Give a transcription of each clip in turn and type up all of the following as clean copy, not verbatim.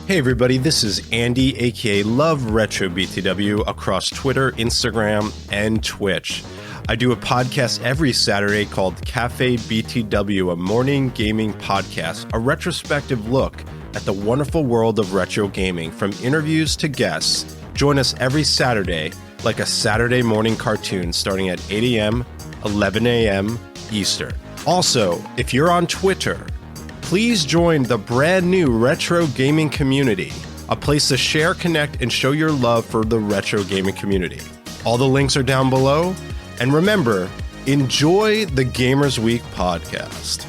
Hey everybody, this is Andy, aka Love Retro BTW, across Twitter, Instagram, and Twitch. I do a podcast every Saturday called Cafe BTW, a morning gaming podcast, a retrospective look at the wonderful world of retro gaming, from interviews to guests. Join us every Saturday, like a Saturday morning cartoon, starting at 8 a.m., 11 a.m. Eastern. Also, if you're on Twitter, please join the brand new retro gaming community, a place to share, connect, and show your love for the retro gaming community. All the links are down below. And remember, enjoy the Gamers Week podcast.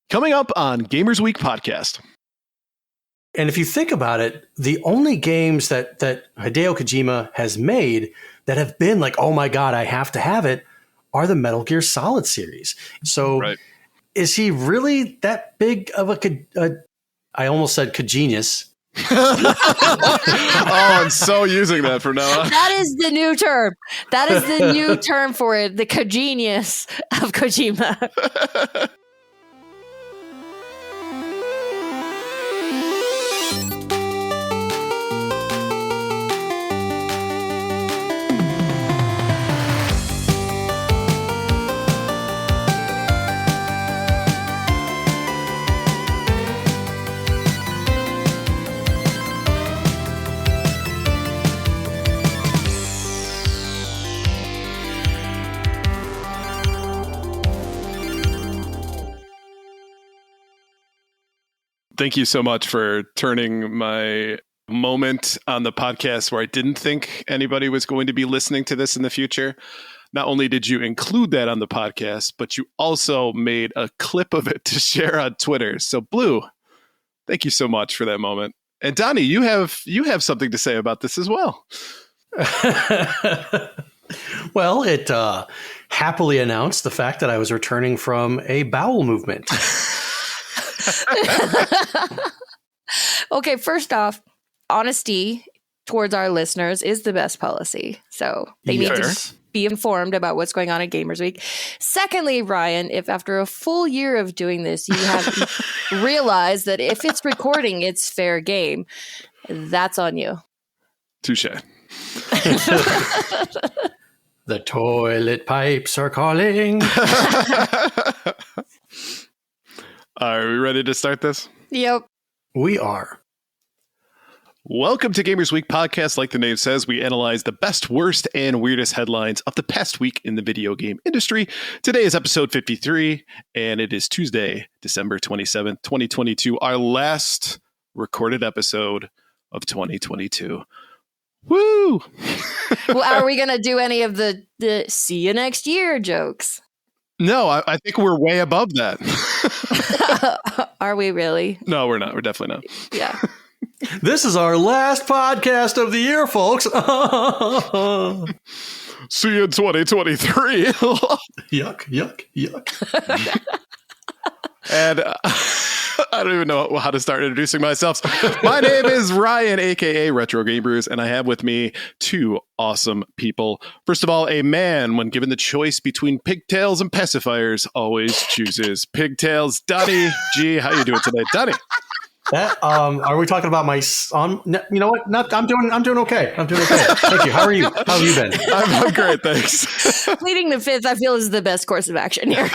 Coming up on Gamers Week podcast. And if you think about it, the only games that Hideo Kojima has made that have been like, oh my God, I have to have it, are the Metal Gear Solid series. So Is he really that big of a I almost said Kojinius. Oh, I'm so using that from now on. That is the new term. That is the new term for it. The Kojinius of Kojima. Thank you so much for turning my moment on the podcast where I didn't think anybody was going to be listening to this in the future. Not only did you include that on the podcast, but you also made a clip of it to share on Twitter. So Blue, thank you so much for that moment. And Donnie, you have something to say about this as well. Well, it happily announced the fact that I was returning from a bowel movement. Okay, first off, honesty towards our listeners is the best policy. So they need to be informed about what's going on at Gamers Week. Secondly, Ryan, if after a full year of doing this, you have realized that if it's recording, it's fair game, that's on you. Touche. The toilet pipes are calling. Are we ready to start this? Yep. We are. Welcome to Gamers Week podcast. Like the name says, we analyze the best, worst, and weirdest headlines of the past week in the video game industry. Today is episode 53, and it is Tuesday, December 27th, 2022, our last recorded episode of 2022. Woo! Well, are we going to do any of the see you next year jokes? No, I think we're way above that. Are we really? No, we're not. We're definitely not. Yeah. This is our last podcast of the year, folks. See you in 2023. Yuck, yuck, yuck. And I don't even know how to start introducing myself. My name is Ryan, aka Retro Gamers, and I have with me two awesome people. First of all, a man, when given the choice between pigtails and pacifiers, always chooses pigtails. Donnie G, how you doing today, Donnie? That are we talking about my son? You know what? I'm doing okay. I'm doing okay. Thank you. How are you? How have you been? I'm great, thanks. Pleading the fifth, I feel, is the best course of action here.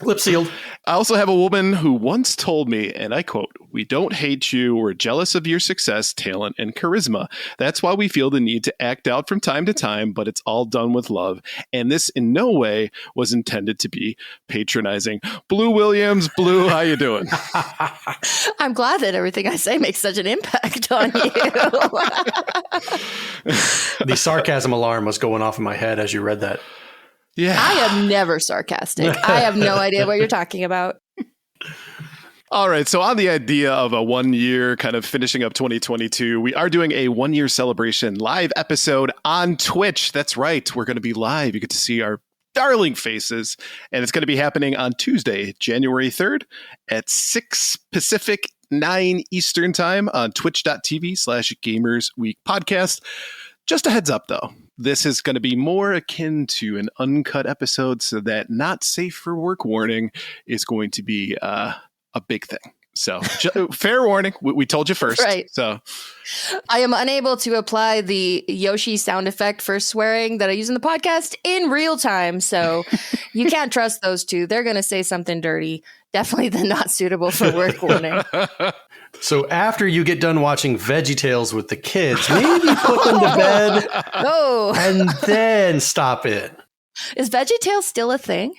Lip sealed. I also have a woman who once told me, and I quote, "We don't hate you. We're jealous of your success, talent, and charisma. That's why we feel the need to act out from time to time, but it's all done with love. And this in no way was intended to be patronizing." Blue Williams. Blue, how you doing? I'm glad that everything I say makes such an impact on you. The sarcasm alarm was going off in my head as you read that. Yeah. I am never sarcastic. I have no idea what you're talking about. All right. So on the idea of a 1 year kind of finishing up 2022, we are doing a 1 year celebration live episode on Twitch. That's right. We're going to be live. You get to see our darling faces. And it's going to be happening on Tuesday, January 3rd at 6 Pacific, 9 Eastern time on twitch.tv/Gamers Week podcast. Just a heads up, though. this is going to be more akin to an uncut episode, so that not safe for work warning is going to be a big thing. So fair warning. We told you first. Right. So I am unable to apply the Yoshi sound effect for swearing that I use in the podcast in real time. So you can't trust those two. They're going to say something dirty. Definitely the not suitable for work warning. So after you get done watching VeggieTales with the kids, maybe put them to bed and then stop it. Is VeggieTales still a thing?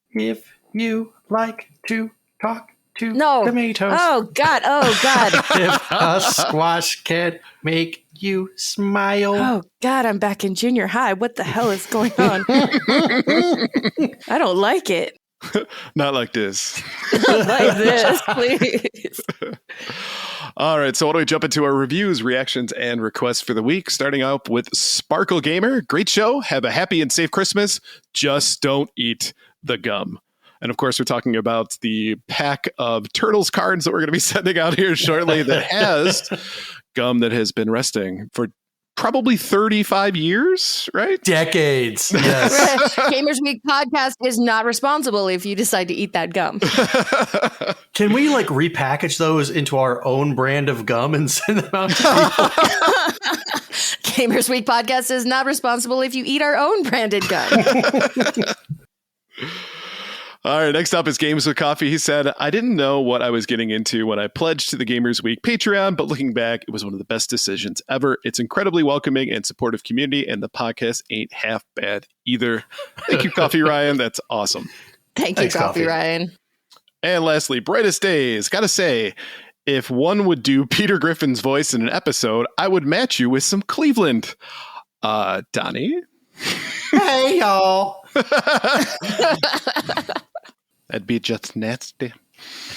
If you like to talk to tomatoes. Oh, God. If a squash can make you smile. Oh, God, I'm back in junior high. What the hell is going on? I don't like it. not like this. Not like this, please. All right, so why don't we jump into our reviews, reactions, and requests for the week, starting out with Sparkle Gamer. Great show. Have a happy and safe Christmas. Just don't eat the gum. And of course, we're talking about the pack of Turtles cards that we're going to be sending out here shortly that has gum that has been resting for probably 35 years, right? Decades. Yes. Gamers Week podcast is not responsible if you decide to eat that gum. Can we repackage those into our own brand of gum and send them out to people? Gamers Week podcast is not responsible if you eat our own branded gum. All right, next up is Games with Coffee. He said, I didn't know what I was getting into when I pledged to the Gamers Week Patreon, but looking back, it was one of the best decisions ever. It's incredibly welcoming and supportive community, and the podcast ain't half bad either. Thank you, Coffee Ryan. That's awesome. Thanks, Coffee Ryan. And lastly, Brightest Days. Gotta say, if one would do Peter Griffin's voice in an episode, I would match you with some Cleveland. Donnie? Hey, y'all. That'd be just nasty.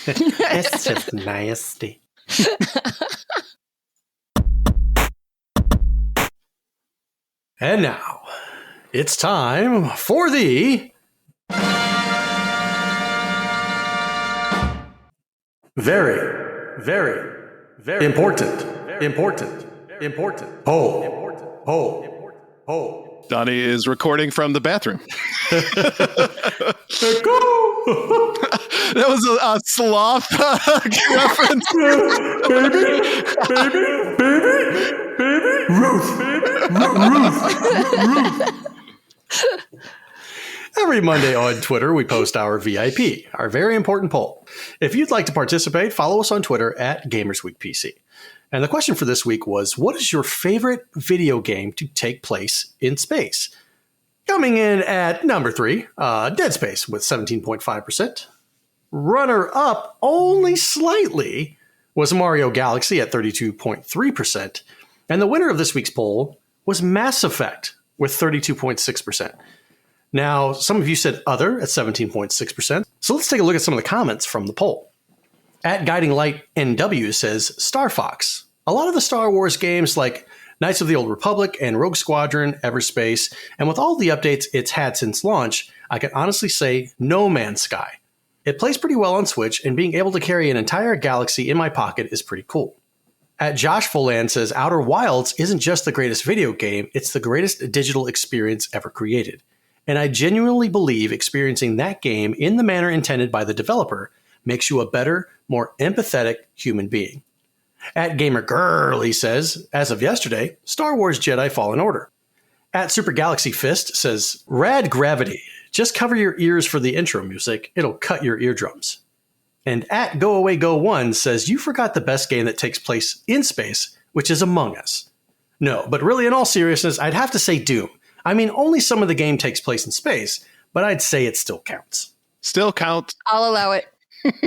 It's just nasty. And now, it's time for the very, very, very important poll. Donnie is recording from the bathroom. That was a sloth reference. Ruth. Every Monday on Twitter, we post our VIP, our very important poll. If you'd like to participate, follow us on Twitter at GamersWeekPC. And the question for this week was, what is your favorite video game to take place in space? Coming in at number 3, Dead Space with 17.5%. Runner up only slightly was Mario Galaxy at 32.3%. And the winner of this week's poll was Mass Effect with 32.6%. Now, some of you said other at 17.6%. So let's take a look at some of the comments from the poll. At Guiding Light NW says Star Fox. A lot of the Star Wars games like Knights of the Old Republic and Rogue Squadron, Everspace, and with all the updates it's had since launch, I can honestly say No Man's Sky. It plays pretty well on Switch, and being able to carry an entire galaxy in my pocket is pretty cool. At Josh Folan says Outer Wilds isn't just the greatest video game, it's the greatest digital experience ever created. And I genuinely believe experiencing that game in the manner intended by the developer makes you a better, more empathetic human being. At Gamer Girl, says, as of yesterday, Star Wars Jedi Fallen Order. At Super Galaxy Fist says, Rad Gravity. Just cover your ears for the intro music. It'll cut your eardrums. And at Go Away Go One says, you forgot the best game that takes place in space, which is Among Us. No, but really in all seriousness, I'd have to say Doom. I mean, only some of the game takes place in space, but I'd say it still counts. Still counts. I'll allow it.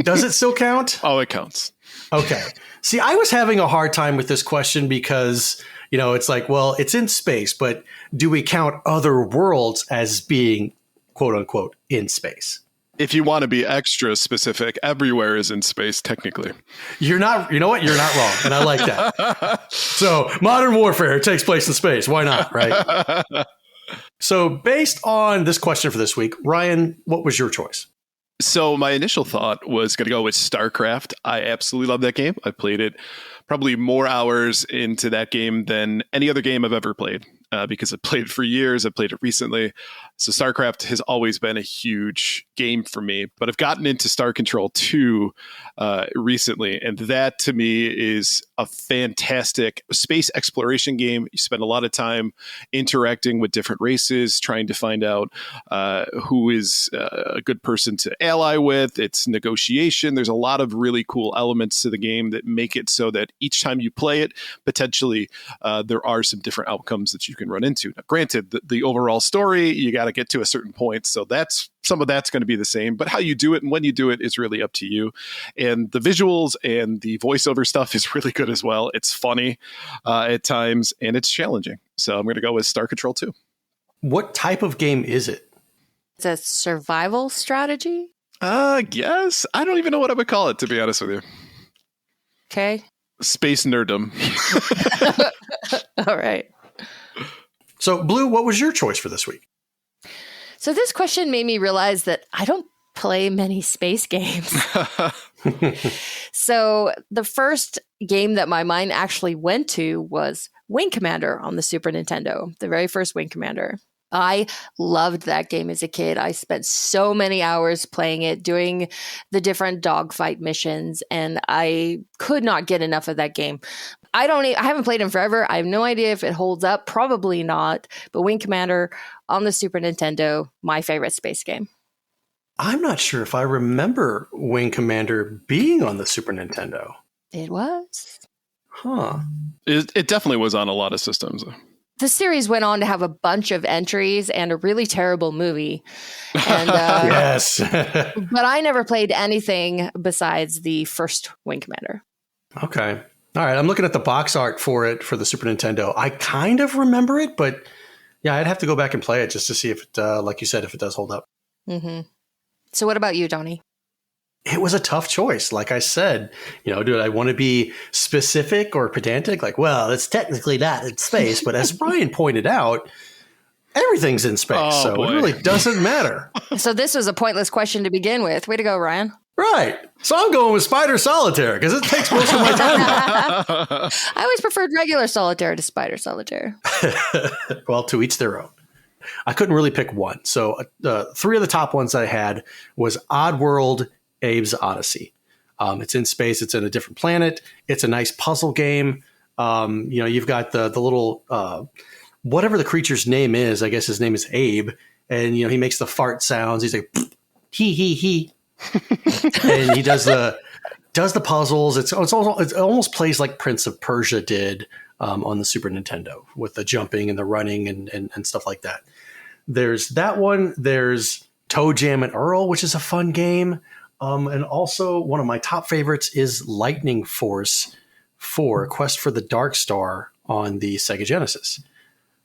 Does it still count? Oh, it counts. Okay. See, I was having a hard time with this question because, it's like, well, it's in space, but do we count other worlds as being, quote unquote, in space? If you want to be extra specific, everywhere is in space, technically. You know what? You're not wrong. And I like that. So Modern Warfare takes place in space. Why not? Right. So based on this question for this week, Ryan, what was your choice? So my initial thought was going to go with StarCraft. I absolutely love that game. I played it probably more hours into that game than any other game I've ever played. because I played it for years. I played it recently. So StarCraft has always been a huge game for me, but I've gotten into Star Control 2 recently, and that to me is a fantastic space exploration game. You spend a lot of time interacting with different races, trying to find out who is a good person to ally with. It's negotiation. There's a lot of really cool elements to the game that make it so that each time you play it, potentially there are some different outcomes that you can run into. Now, granted, the overall story, you got to get to a certain point, so some of that's going to be the same, but how you do it and when you do it is really up to you. And the visuals and the voiceover stuff is really good as well. It's funny at times, and it's challenging. So I'm going to go with Star Control 2. What type of game is it? It's a survival strategy? Yes. I don't even know what I would call it, to be honest with you. Okay. Space nerddom. All right. So, Blue, what was your choice for this week? So this question made me realize that I don't play many space games. So the first game that my mind actually went to was Wing Commander on the Super Nintendo, the very first Wing Commander. I loved that game as a kid. I spent so many hours playing it, doing the different dogfight missions, and I could not get enough of that game. I haven't played in forever. I have no idea if it holds up. Probably not. But Wing Commander on the Super Nintendo, my favorite space game. I'm not sure if I remember Wing Commander being on the Super Nintendo. It was. Huh. It definitely was on a lot of systems. The series went on to have a bunch of entries and a really terrible movie. And, yes. But I never played anything besides the first Wing Commander. Okay. All right. I'm looking at the box art for it for the Super Nintendo. I kind of remember it, but yeah, I'd have to go back and play it just to see if it, like you said, if it does hold up. Mm-hmm. So what about you, Donnie? It was a tough choice. Like I said, do I want to be specific or pedantic? Like, well, it's technically not in space, but as Ryan pointed out, everything's in space. It really doesn't matter. So this was a pointless question to begin with. Way to go, Ryan. Right. So I'm going with Spider Solitaire because it takes most of my time. I always preferred regular solitaire to Spider Solitaire. Well, to each their own. I couldn't really pick one. So three of the top ones I had was Oddworld, Abe's Odyssey. It's in space. It's in a different planet. It's a nice puzzle game. You've got the little, whatever the creature's name is, I guess his name is Abe. And, he makes the fart sounds. He's like, he. And he does the puzzles. It almost plays like Prince of Persia did on the Super Nintendo with the jumping and the running and stuff like that. There's that one. There's Toe Jam and Earl, which is a fun game. And also one of my top favorites is Lightning Force 4, Quest for the Dark Star on the Sega Genesis.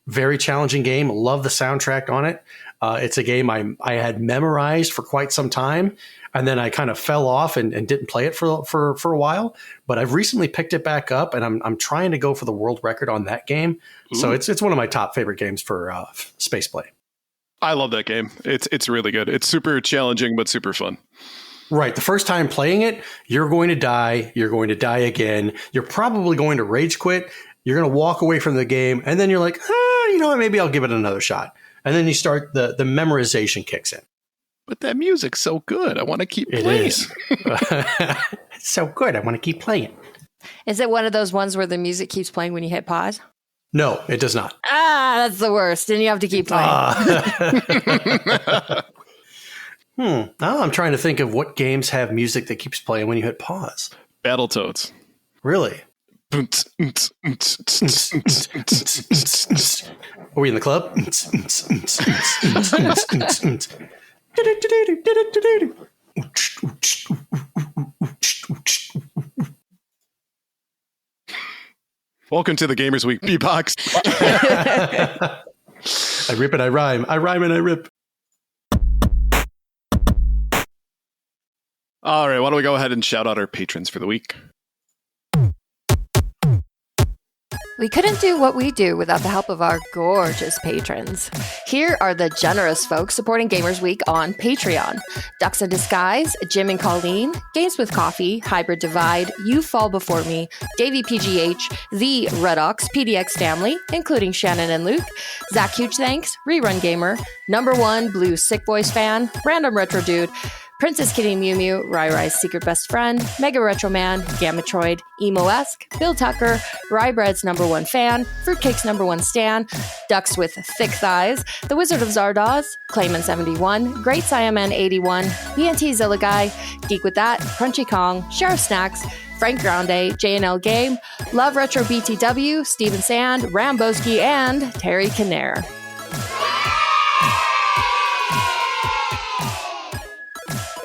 Very challenging game. Love the soundtrack on it. It's a game I had memorized for quite some time, and then I kind of fell off and didn't play it for a while. But I've recently picked it back up, and I'm trying to go for the world record on that game. Ooh. So it's one of my top favorite games for space play. I love that game. It's really good. It's super challenging, but super fun. Right. The first time playing it, you're going to die. You're going to die again. You're probably going to rage quit. You're going to walk away from the game, and then you're like, maybe I'll give it another shot. And then you start the memorization kicks in. But that music's so good. I want to keep playing. It is. It's so good. I want to keep playing. Is it one of those ones where the music keeps playing when you hit pause? No, it does not. That's the worst. And you have to keep playing. Now I'm trying to think of what games have music that keeps playing when you hit pause. Battletoads. Really? Are we in the club? Welcome to the Gamers Week beatbox. I rip and I rhyme. I rhyme and I rip. All right, why don't we go ahead and shout out our patrons for the week? We couldn't do what we do without the help of our gorgeous patrons. Here are the generous folks supporting Gamers Week on Patreon. Ducks in Disguise, Jim and Colleen, Games with Coffee, Hybrid Divide, You Fall Before Me, Davey PGH, The Redox, PDX Family, including Shannon and Luke, Zach Huge Thanks, Rerun Gamer, Number One Blue Sick Boys Fan, Random Retro Dude, Princess Kitty Mew Mew, Rai Rai's Secret Best Friend, Mega Retro Man, Gamatroid, Emo-esque, Bill Tucker, Rye Bread's Number One Fan, Fruitcake's Number One Stan, Ducks with Thick Thighs, The Wizard of Zardoz, Clayman71, Great Siaman 81, BNT Zilla Guy, Geek With That, Crunchy Kong, Sheriff Snacks, Frank Grande, JNL Game, Love Retro BTW, Steven Sand, Ramboski, and Terry Kinnair.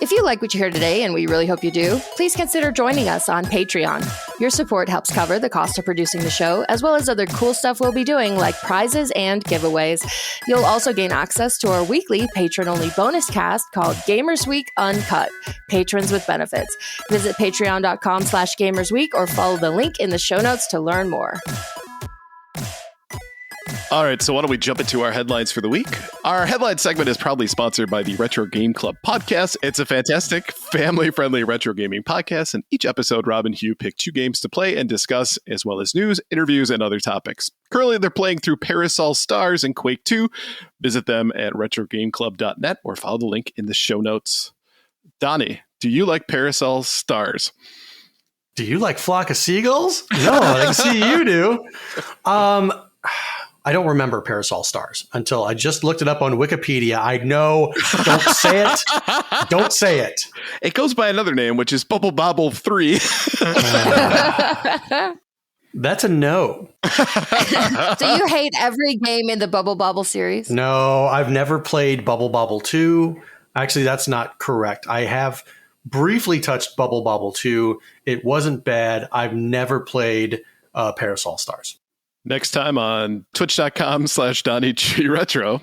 If you like what you hear today, and we really hope you do, please consider joining us on Patreon. Your support helps cover the cost of producing the show, as well as other cool stuff we'll be doing, like prizes and giveaways. You'll also gain access to our weekly patron-only bonus cast called Gamers Week Uncut, Patrons with Benefits. Visit patreon.com/gamersweek or follow the link in the show notes to learn more. All right, so why don't we jump into our headlines for the week? Our headline segment is proudly sponsored by the Retro Game Club podcast. It's a fantastic, family-friendly retro gaming podcast, and each episode, Rob and Hugh pick 2 games to play and discuss, as well as news, interviews, and other topics. Currently, they're playing through Parasol Stars and Quake 2. Visit them at retrogameclub.net or follow the link in the show notes. Donnie, do you like Parasol Stars? Do you like Flock of Seagulls? No, I can see you do. I don't remember Parasol Stars until I just looked it up on Wikipedia. I know. Don't say it. Don't say it. It goes by another name, which is Bubble Bobble 3. That's a no. Do you hate every game in the Bubble Bobble series? No, I've never played Bubble Bobble 2. Actually, that's not correct. I have briefly touched Bubble Bobble 2. It wasn't bad. I've never played Parasol Stars. Next time on twitch.com/DonnieGRetro.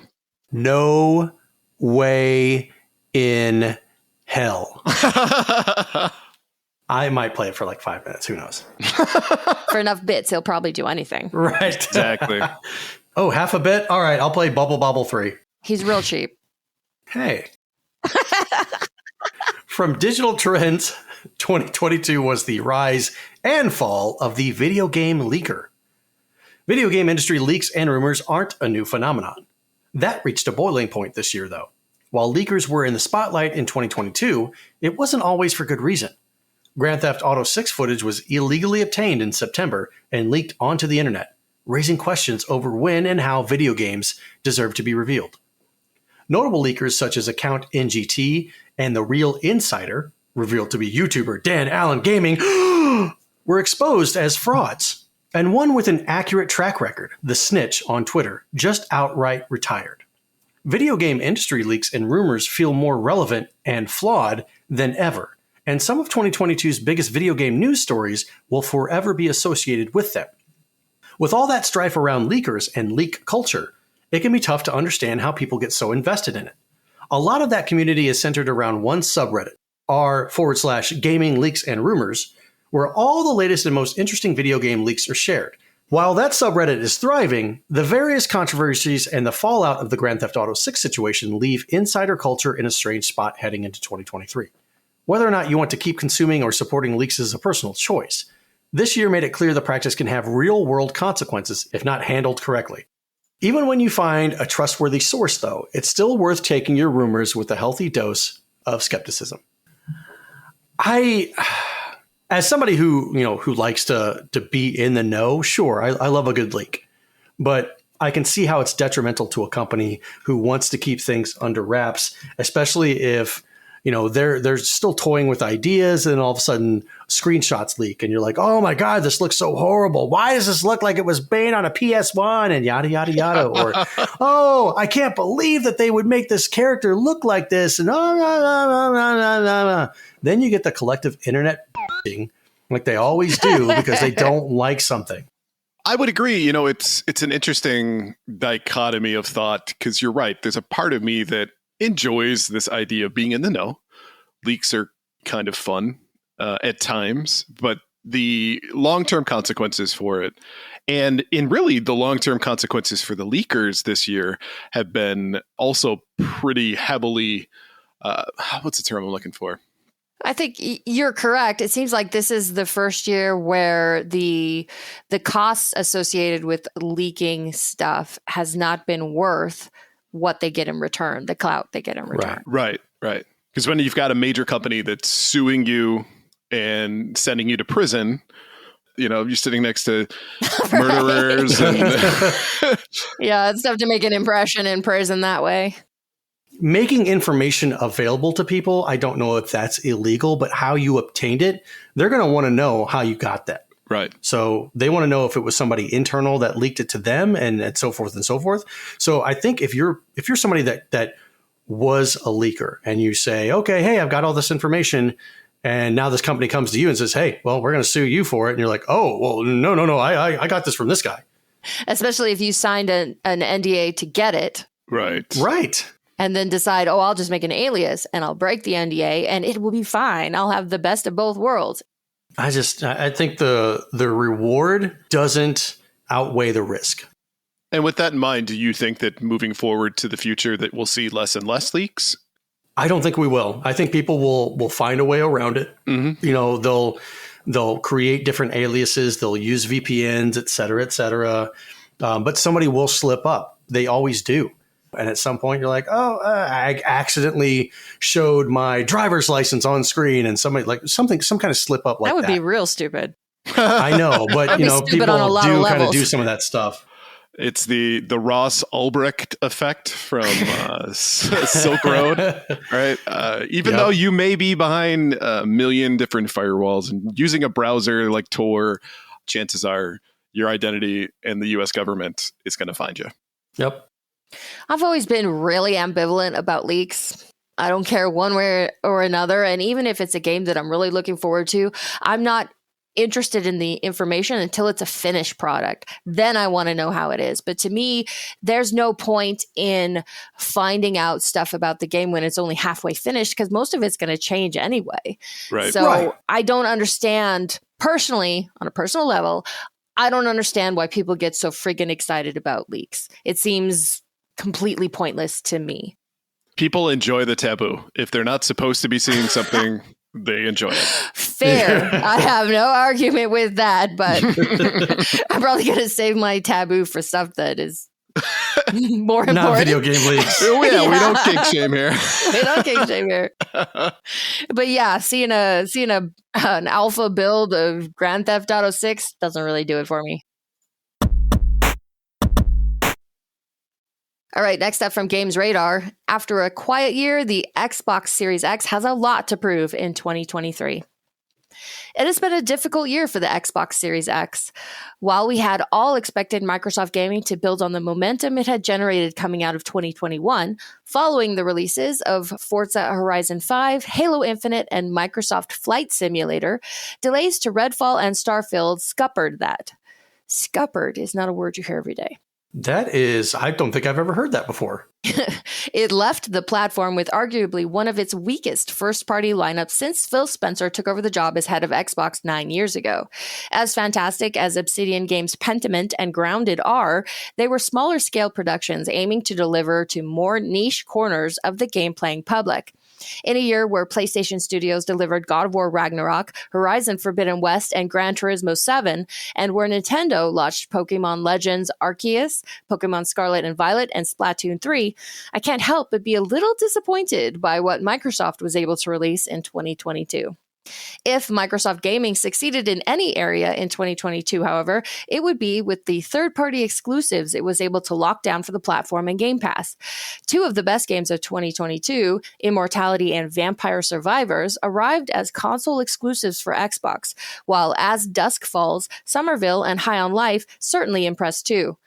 No way in hell. I might play it for like 5 minutes. Who knows? For enough bits, he'll probably do anything. Right. Exactly. Oh, half a bit? All right, I'll play Bubble Bobble 3. He's real cheap. Hey. From Digital Trends, 2022 was the rise and fall of the video game leaker. Video game industry leaks and rumors aren't a new phenomenon. That reached a boiling point this year, though. While leakers were in the spotlight in 2022, it wasn't always for good reason. Grand Theft Auto 6 footage was illegally obtained in September and leaked onto the internet, raising questions over when and how video games deserve to be revealed. Notable leakers such as Account NGT and The Real Insider, revealed to be YouTuber Dan Allen Gaming, were exposed as frauds. And one with an accurate track record, The Snitch on Twitter, just outright retired. Video game industry leaks and rumors feel more relevant and flawed than ever, and some of 2022's biggest video game news stories will forever be associated with them. With all that strife around leakers and leak culture, it can be tough to understand how people get so invested in it. A lot of that community is centered around one subreddit, r/gaming leaks and rumors, where all the latest and most interesting video game leaks are shared. While that subreddit is thriving, the various controversies and the fallout of the Grand Theft Auto 6 situation leave insider culture in a strange spot heading into 2023. Whether or not you want to keep consuming or supporting leaks is a personal choice. This year made it clear the practice can have real-world consequences if not handled correctly. Even when you find a trustworthy source, though, it's still worth taking your rumors with a healthy dose of skepticism. As somebody who likes to be in the know, sure, I love a good leak. But I can see how it's detrimental to a company who wants to keep things under wraps, especially if, they're still toying with ideas and all of a sudden screenshots leak and you're like, oh my God, this looks so horrible. Why does this look like it was made on a PS1 and yada, yada, yada? Or, oh, I can't believe that they would make this character look like this. And then you get the collective internet like they always do because they don't like something. I would agree. It's an interesting dichotomy of thought because you're right. There's a part of me that enjoys this idea of being in the know. Leaks are kind of fun at times, but the long-term consequences for it, and in really the long-term consequences for the leakers this year have been also pretty heavily, what's the term I'm looking for? I think you're correct. It seems like this is the first year where the costs associated with leaking stuff has not been worth what they get in return, the clout they get in return. Right. Because when you've got a major company that's suing you and sending you to prison, you're sitting next to murderers. Yeah, it's tough to make an impression in prison that way. Making information available to people, I don't know if that's illegal, but how you obtained it, they're going to want to know how you got that. Right. So they want to know if it was somebody internal that leaked it to them and so forth and so forth. So I think if you're somebody that was a leaker and you say, okay, hey, I've got all this information, and now this company comes to you and says, hey, well, we're going to sue you for it. And you're like, oh, well, no, I got this from this guy. Especially if you signed an NDA to get it. Right. And then decide, I'll just make an alias and I'll break the NDA and it will be fine. I'll have the best of both worlds. I think the reward doesn't outweigh the risk. And with that in mind, do you think that moving forward to the future that we'll see less and less leaks? I don't think we will. I think people will find a way around it. Mm-hmm. They'll create different aliases. They'll use VPNs, et cetera. But somebody will slip up. They always do. And at some point you're like, I accidentally showed my driver's license on screen, and somebody some kind of slip up like that. That would be real stupid. I know, but people do kind of do some of that stuff. It's the Ross Ulbricht effect from Silk Road, right? Even though you may be behind a million different firewalls and using a browser like Tor, chances are your identity and the U.S. government is going to find you. Yep. I've always been really ambivalent about leaks. I don't care one way or another. And even if it's a game that I'm really looking forward to, I'm not interested in the information until it's a finished product. Then I want to know how it is. But to me, there's no point in finding out stuff about the game when it's only halfway finished, because most of it's going to change anyway. Right. So I don't understand personally, on a personal level, I don't understand why people get so friggin' excited about leaks. It seems completely pointless to me. People enjoy the taboo. If they're not supposed to be seeing something, they enjoy it. Fair. I have no argument with that, but I'm probably going to save my taboo for stuff that is more important. Not video game leaks. We don't kink shame here. We don't kink shame here. But yeah, seeing an alpha build of Grand Theft Auto 6 doesn't really do it for me. All right, next up from Games Radar. After a quiet year, the Xbox Series X has a lot to prove in 2023. It has been a difficult year for the Xbox Series X. While we had all expected Microsoft Gaming to build on the momentum it had generated coming out of 2021, following the releases of Forza Horizon 5, Halo Infinite, and Microsoft Flight Simulator, delays to Redfall and Starfield scuppered that. Scuppered is not a word you hear every day. That is, I don't think I've ever heard that before. It left the platform with arguably one of its weakest first-party lineups since Phil Spencer took over the job as head of Xbox 9 years ago. As fantastic as Obsidian Games' Pentiment and Grounded are, they were smaller-scale productions aiming to deliver to more niche corners of the game-playing public. In a year where PlayStation Studios delivered God of War Ragnarok, Horizon Forbidden West, and Gran Turismo 7, and where Nintendo launched Pokemon Legends Arceus, Pokemon Scarlet and Violet, and Splatoon 3, I can't help but be a little disappointed by what Microsoft was able to release in 2022. If Microsoft Gaming succeeded in any area in 2022, however, it would be with the third-party exclusives it was able to lock down for the platform and Game Pass. Two of the best games of 2022, Immortality and Vampire Survivors, arrived as console exclusives for Xbox, while As Dusk Falls, Somerville, and High on Life certainly impressed too.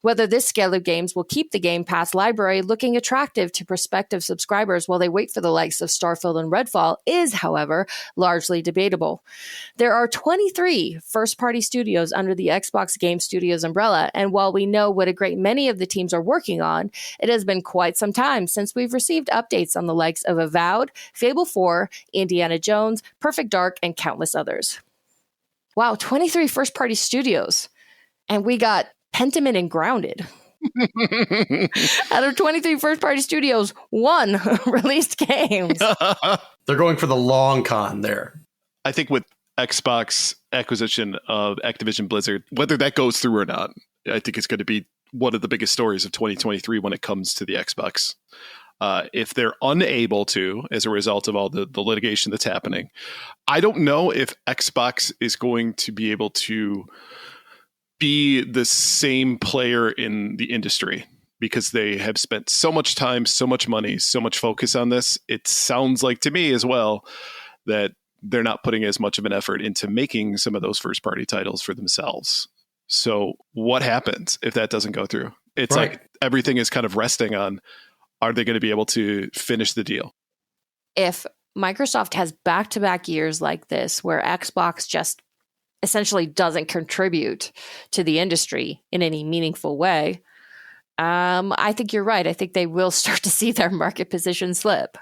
Whether this scale of games will keep the Game Pass library looking attractive to prospective subscribers while they wait for the likes of Starfield and Redfall is, however, largely debatable. There are 23 first-party studios under the Xbox Game Studios umbrella, and while we know what a great many of the teams are working on, it has been quite some time since we've received updates on the likes of Avowed, Fable 4, Indiana Jones, Perfect Dark, and countless others. Wow, 23 first-party studios. And we got Pentiment and Grounded. Out of 23 first-party studios, 1 released games. They're going for the long con there. I think with Xbox acquisition of Activision Blizzard, whether that goes through or not, I think it's going to be one of the biggest stories of 2023 when it comes to the Xbox. If they're unable to, as a result of all the litigation that's happening, I don't know if Xbox is going to be able to be the same player in the industry, because they have spent so much time, so much money, so much focus on this. It sounds like to me as well that they're not putting as much of an effort into making some of those first party titles for themselves. So what happens if that doesn't go through? It's right. like everything is kind of resting on, are they going to be able to finish the deal? If Microsoft has back-to-back years like this, where Xbox just essentially doesn't contribute to the industry in any meaningful way, I think you're right. I think they will start to see their market position slip.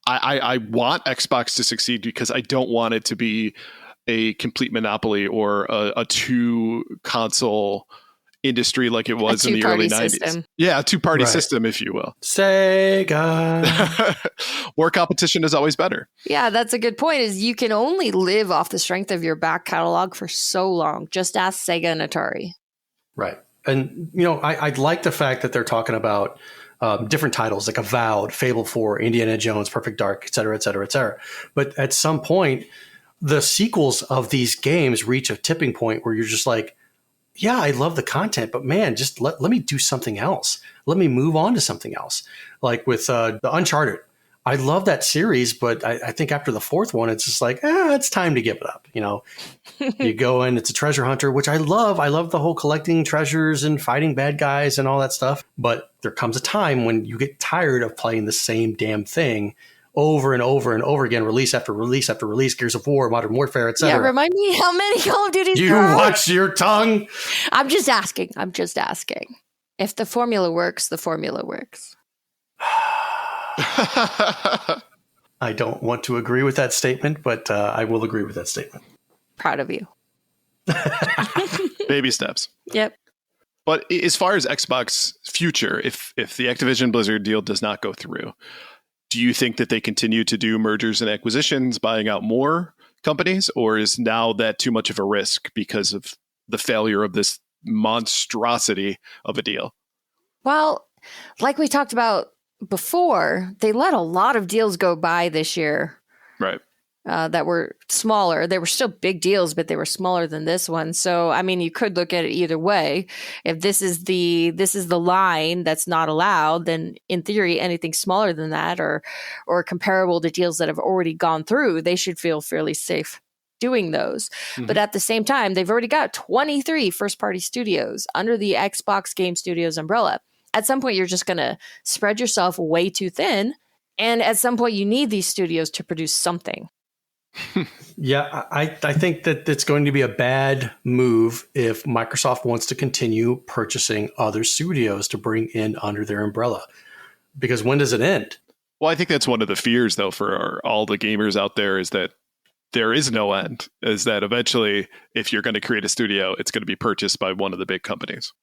I want Xbox to succeed because I don't want it to be a complete monopoly or a two-console industry like it was in the early 90s. System. Yeah, a two-party system, if you will. Sega. More competition is always better. Yeah, that's a good point, is you can only live off the strength of your back catalog for so long. Just ask Sega and Atari. Right. And, I like the fact that they're talking about different titles like Avowed, Fable 4, Indiana Jones, Perfect Dark, et cetera, et cetera, et cetera. But at some point, the sequels of these games reach a tipping point where you're just like, yeah, I love the content, but man, just let me do something else. Let me move on to something else. Like with the Uncharted. I love that series, but I think after the fourth one, it's just like, it's time to give it up. You go in, it's a treasure hunter, which I love. I love the whole collecting treasures and fighting bad guys and all that stuff. But there comes a time when you get tired of playing the same damn thing over and over and over again, release after release after release, Gears of War, Modern Warfare, etc. Yeah, remind me how many Call of Duties you watch your tongue. I'm just asking. If the formula works, the formula works. I don't want to agree with that statement, but I will agree with that statement. Proud of you. Baby steps. Yep. But as far as Xbox future, if the Activision Blizzard deal does not go through, do you think that they continue to do mergers and acquisitions, buying out more companies, or is now that too much of a risk because of the failure of this monstrosity of a deal? Well, like we talked about before, they let a lot of deals go by this year. Right. That were smaller. They were still big deals, but they were smaller than this one. So, I mean, you could look at it either way. If this is the line that's not allowed, then in theory, anything smaller than that or comparable to deals that have already gone through, they should feel fairly safe doing those. Mm-hmm. But at the same time, they've already got 23 first-party studios under the Xbox Game Studios umbrella. At some point, you're just going to spread yourself way too thin. And at some point, you need these studios to produce something. Yeah, I think that it's going to be a bad move if Microsoft wants to continue purchasing other studios to bring in under their umbrella. Because when does it end? Well, I think that's one of the fears, though, for all the gamers out there, is that there is no end. Is that eventually, if you're going to create a studio, it's going to be purchased by one of the big companies.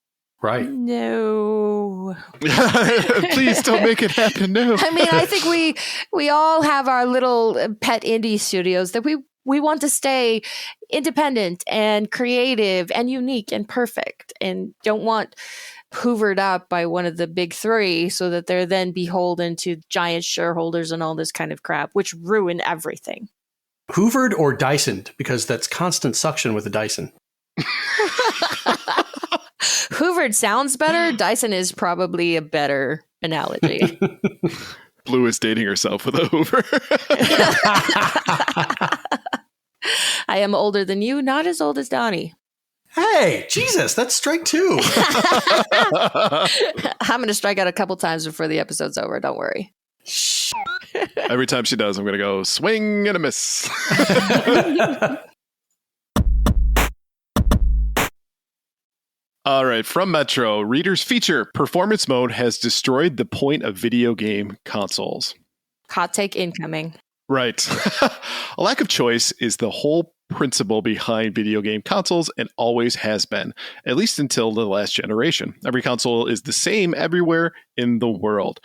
Right. No. Please don't make it happen. No. I mean, I think we all have our little pet indie studios that we want to stay independent and creative and unique and perfect, and don't want hoovered up by one of the big three so that they're then beholden to giant shareholders and all this kind of crap, which ruin everything. Hoovered or Dysoned, because that's constant suction with a Dyson. Hoovered sounds better. Dyson is probably a better analogy. Blue is dating herself with a Hoover. I am older than you, not as old as Donnie. Hey, Jesus, that's strike two. I'm going to strike out a couple times before the episode's over. Don't worry. Every time she does, I'm going to go swing and a miss. All right, from Metro, readers feature performance mode has destroyed the point of video game consoles. Hot take incoming. Right. A lack of choice is the whole principle behind video game consoles and always has been, at least until the last generation. Every console is the same everywhere in the world.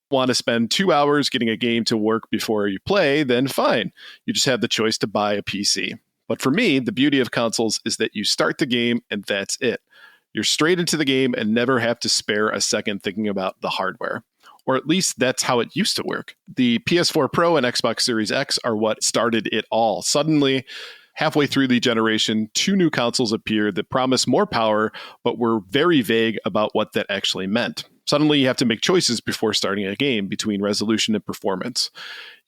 Want to spend 2 hours getting a game to work before you play, then fine. You just have the choice to buy a PC. But for me, the beauty of consoles is that you start the game and that's it. You're straight into the game and never have to spare a second thinking about the hardware. Or at least that's how it used to work. The PS4 Pro and Xbox Series X are what started it all. Suddenly, halfway through the generation, 2 new consoles appeared that promised more power, but were very vague about what that actually meant. Suddenly, you have to make choices before starting a game between resolution and performance.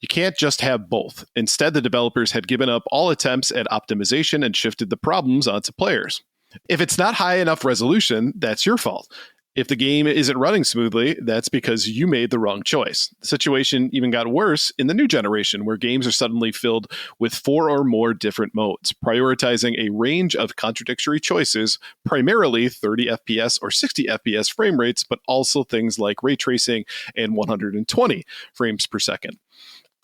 You can't just have both. Instead, the developers had given up all attempts at optimization and shifted the problems onto players. If it's not high enough resolution, that's your fault. If the game isn't running smoothly, that's because you made the wrong choice. The situation even got worse in the new generation, where games are suddenly filled with 4 or more different modes, prioritizing a range of contradictory choices, primarily 30 FPS or 60 FPS frame rates, but also things like ray tracing and 120 frames per second.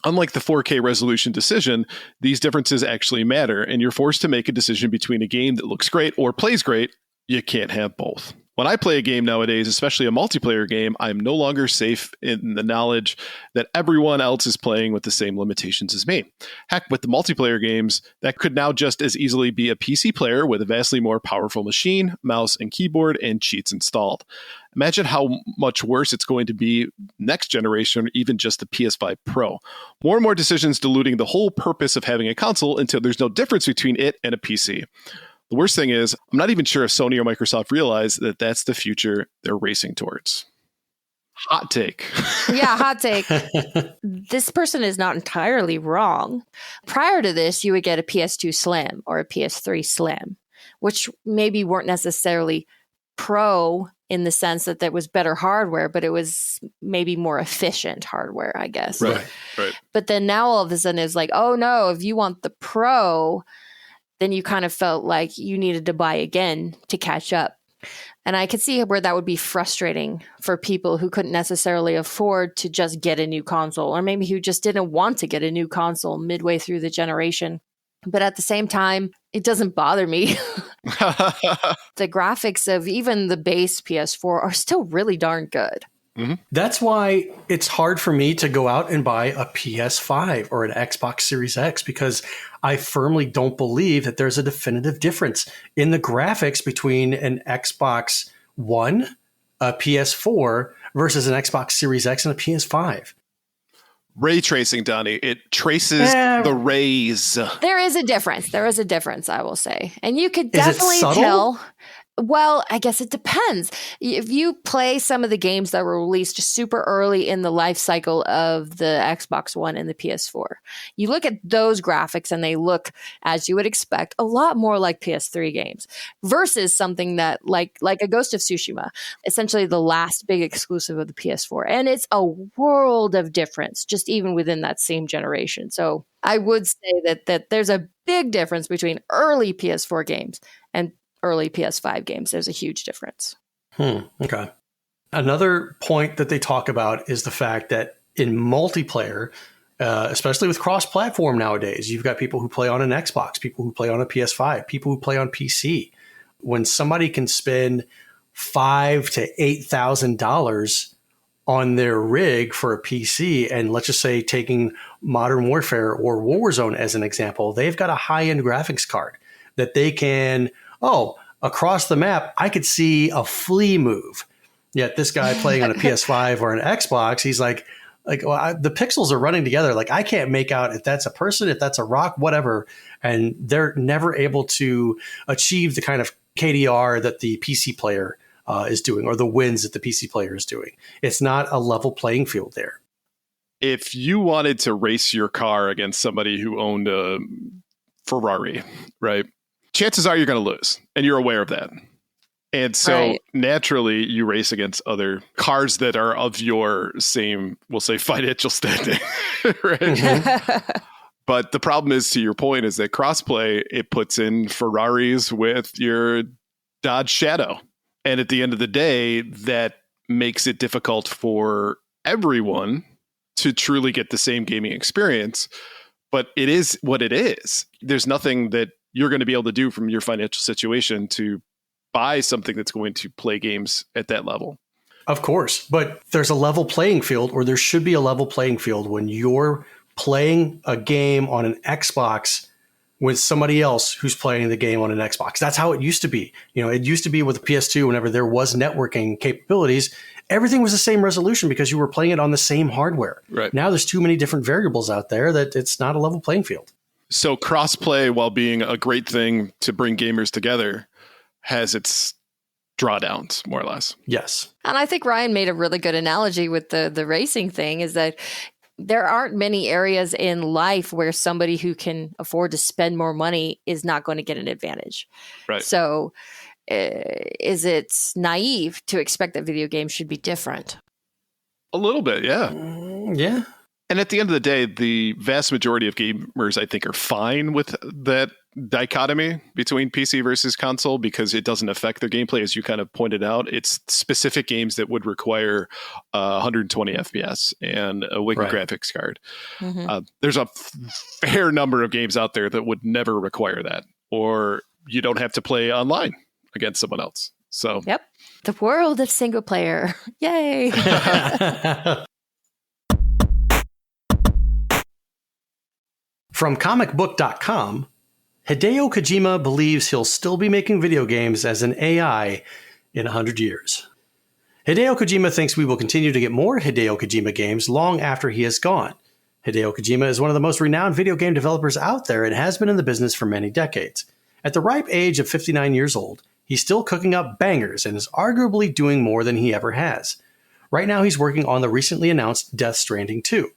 Unlike the 4K resolution decision, these differences actually matter, and you're forced to make a decision between a game that looks great or plays great. You can't have both. When I play a game nowadays, especially a multiplayer game, I'm no longer safe in the knowledge that everyone else is playing with the same limitations as me. Heck, with the multiplayer games, that could now just as easily be a PC player with a vastly more powerful machine, mouse and keyboard, and cheats installed. Imagine how much worse it's going to be next generation, or even just the PS5 Pro. More and more decisions diluting the whole purpose of having a console until there's no difference between it and a PC. The worst thing is, I'm not even sure if Sony or Microsoft realize that that's the future they're racing towards. Hot take. Yeah, hot take. This person is not entirely wrong. Prior to this, you would get a PS2 Slim or a PS3 Slim, which maybe weren't necessarily pro in the sense that there was better hardware, but it was maybe more efficient hardware, I guess. Right. But then now all of a sudden it's like, oh no, if you want the Pro, then you kind of felt like you needed to buy again to catch up. And I could see where that would be frustrating for people who couldn't necessarily afford to just get a new console, or maybe who just didn't want to get a new console midway through the generation. But at the same time, it doesn't bother me. The graphics of even the base PS4 are still really darn good. Mm-hmm. That's why it's hard for me to go out and buy a PS5 or an Xbox Series X, because I firmly don't believe that there's a definitive difference in the graphics between an Xbox One, a PS4 versus an Xbox Series X and a PS5. Ray tracing, Donnie. It traces the rays. There is a difference, I will say. And you could definitely tell. Well, I guess it depends. If you play some of the games that were released super early in the life cycle of the Xbox One and the PS4, you look at those graphics and they look, as you would expect, a lot more like PS3 games versus something that like a Ghost of Tsushima, essentially the last big exclusive of the PS4. And it's a world of difference just even within that same generation. So I would say that there's a big difference between early PS4 games and early PS5 games. There's a huge difference. Okay. Another point that they talk about is the fact that in multiplayer, especially with cross-platform nowadays, you've got people who play on an Xbox, people who play on a PS5, people who play on PC. When somebody can spend $5,000 to $8,000 on their rig for a PC, and let's just say taking Modern Warfare or Warzone as an example, they've got a high-end graphics card that they can, across the map, I could see a flea move. Yet this guy playing on a PS5 or an Xbox, he's like the pixels are running together. Like, I can't make out if that's a person, if that's a rock, whatever. And they're never able to achieve the kind of KDR that the PC player is doing, or the wins that the PC player is doing. It's not a level playing field there. If you wanted to race your car against somebody who owned a Ferrari, right? Chances are you're going to lose, and you're aware of that. And so naturally you race against other cars that are of your same, we'll say, financial standing, right? Mm-hmm. But the problem is, to your point, is that crossplay, it puts in Ferraris with your Dodge Shadow. And at the end of the day, that makes it difficult for everyone to truly get the same gaming experience. but it is what it is. There's nothing that you're going to be able to do from your financial situation to buy something that's going to play games at that level. Of course, but there's a level playing field, or there should be a level playing field when you're playing a game on an Xbox with somebody else who's playing the game on an Xbox. That's how it used to be. It used to be with the PS2, whenever there was networking capabilities, everything was the same resolution because you were playing it on the same hardware. Right. Now there's too many different variables out there that it's not a level playing field. So crossplay, while being a great thing to bring gamers together, has its drawdowns, more or less. Yes. And I think Ryan made a really good analogy with the racing thing, is that there aren't many areas in life where somebody who can afford to spend more money is not going to get an advantage. Right. So is it naive to expect that video games should be different? A little bit, yeah. Yeah. And at the end of the day, the vast majority of gamers, I think, are fine with that dichotomy between PC versus console because it doesn't affect their gameplay, as you kind of pointed out. It's specific games that would require 120 FPS and a wicked graphics card. Mm-hmm. There's a fair number of games out there that would never require that, or you don't have to play online against someone else. So, yep, the world of single player. Yay! From comicbook.com, Hideo Kojima believes he'll still be making video games as an AI in 100 years. Hideo Kojima thinks we will continue to get more Hideo Kojima games long after he is gone. Hideo Kojima is one of the most renowned video game developers out there and has been in the business for many decades. At the ripe age of 59 years old, he's still cooking up bangers and is arguably doing more than he ever has. Right now he's working on the recently announced Death Stranding 2,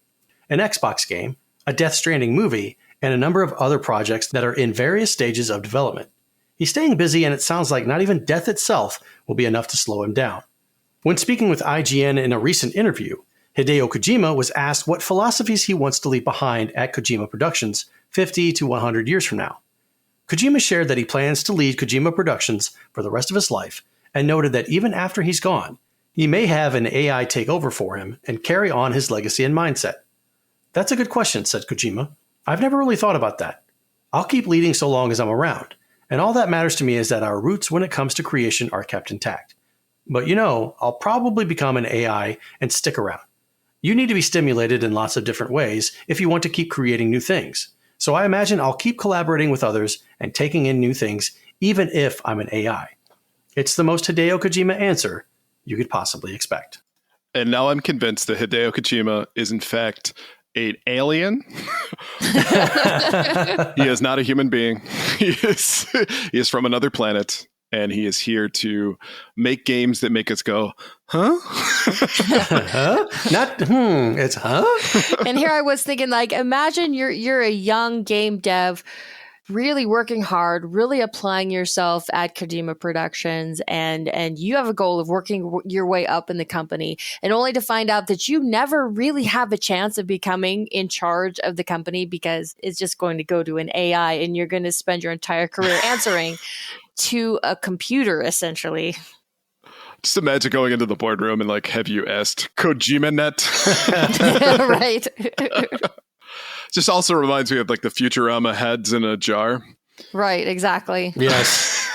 an Xbox game, a Death Stranding movie, and a number of other projects that are in various stages of development. He's staying busy, and it sounds like not even death itself will be enough to slow him down. When speaking with IGN in a recent interview, Hideo Kojima was asked what philosophies he wants to leave behind at Kojima Productions 50 to 100 years from now. Kojima shared that he plans to lead Kojima Productions for the rest of his life, and noted that even after he's gone, he may have an AI take over for him and carry on his legacy and mindset. That's a good question, said Kojima. I've never really thought about that. I'll keep leading so long as I'm around, and all that matters to me is that our roots when it comes to creation are kept intact. But I'll probably become an AI and stick around. You need to be stimulated in lots of different ways if you want to keep creating new things. So I imagine I'll keep collaborating with others and taking in new things, even if I'm an AI. It's the most Hideo Kojima answer you could possibly expect. And now I'm convinced that Hideo Kojima is in fact an alien. He is not a human being. He is from another planet, and he is here to make games that make us go, huh? Huh? Not, it's huh? And here I was thinking, imagine you're a young game dev, really working hard, really applying yourself at Kojima Productions, and you have a goal of working your way up in the company, and only to find out that you never really have a chance of becoming in charge of the company because it's just going to go to an AI, and you're going to spend your entire career answering to a computer, essentially. Just imagine going into the boardroom and have you asked Kojima Net? Right. Just also reminds me of the Futurama heads in a jar. Right, exactly. Yes.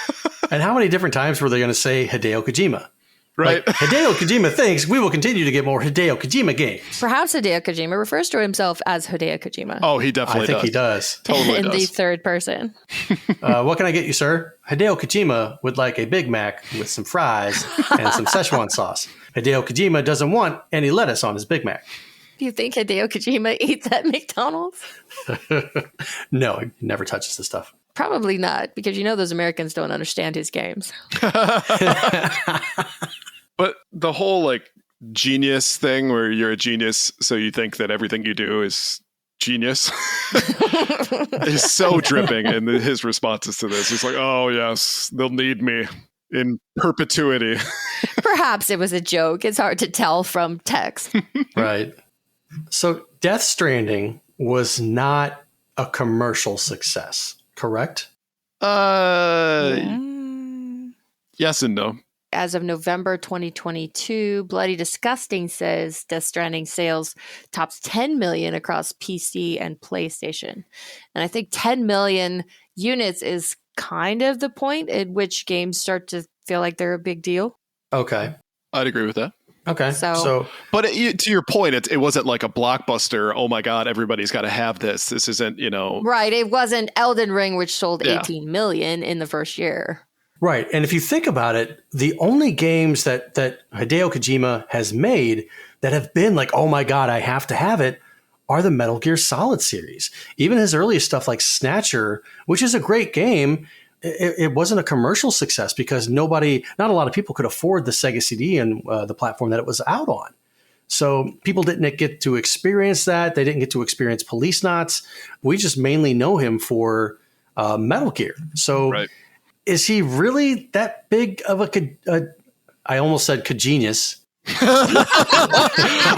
And how many different times were they going to say Hideo Kojima? Right. Hideo Kojima thinks we will continue to get more Hideo Kojima games. Perhaps Hideo Kojima refers to himself as Hideo Kojima. Oh, he definitely does. I think he does. Totally in does. the third person. What can I get you, sir? Hideo Kojima would like a Big Mac with some fries and some Szechuan sauce. Hideo Kojima doesn't want any lettuce on his Big Mac. Do you think Hideo Kojima eats at McDonald's? No, he never touches the stuff. Probably not, because those Americans don't understand his games. But the whole genius thing where you're a genius, so you think that everything you do is genius is so dripping in his responses to this. He's like, oh yes, they'll need me in perpetuity. Perhaps it was a joke. It's hard to tell from text. Right. So Death Stranding was not a commercial success, correct? Yes and no. as of November 2022, Bloody Disgusting says Death Stranding sales tops 10 million across PC and PlayStation. And I think 10 million units is kind of the point at which games start to feel like they're a big deal. Okay. I'd agree with that. Okay. So but to your point, it wasn't like a blockbuster. Oh my God, everybody's got to have this. This isn't, Right. It wasn't Elden Ring, which sold 18 million in the first year. Right. And if you think about it, the only games that Hideo Kojima has made that have been like, oh my God, I have to have it, are the Metal Gear Solid series. Even his earliest stuff like Snatcher, which is a great game, it wasn't a commercial success because not a lot of people could afford the Sega CD and the platform that it was out on. So people didn't get to experience that. They didn't get to experience Police Knots. We just mainly know him for Metal Gear. So Is he really that big of I almost said Kojinius. Oh,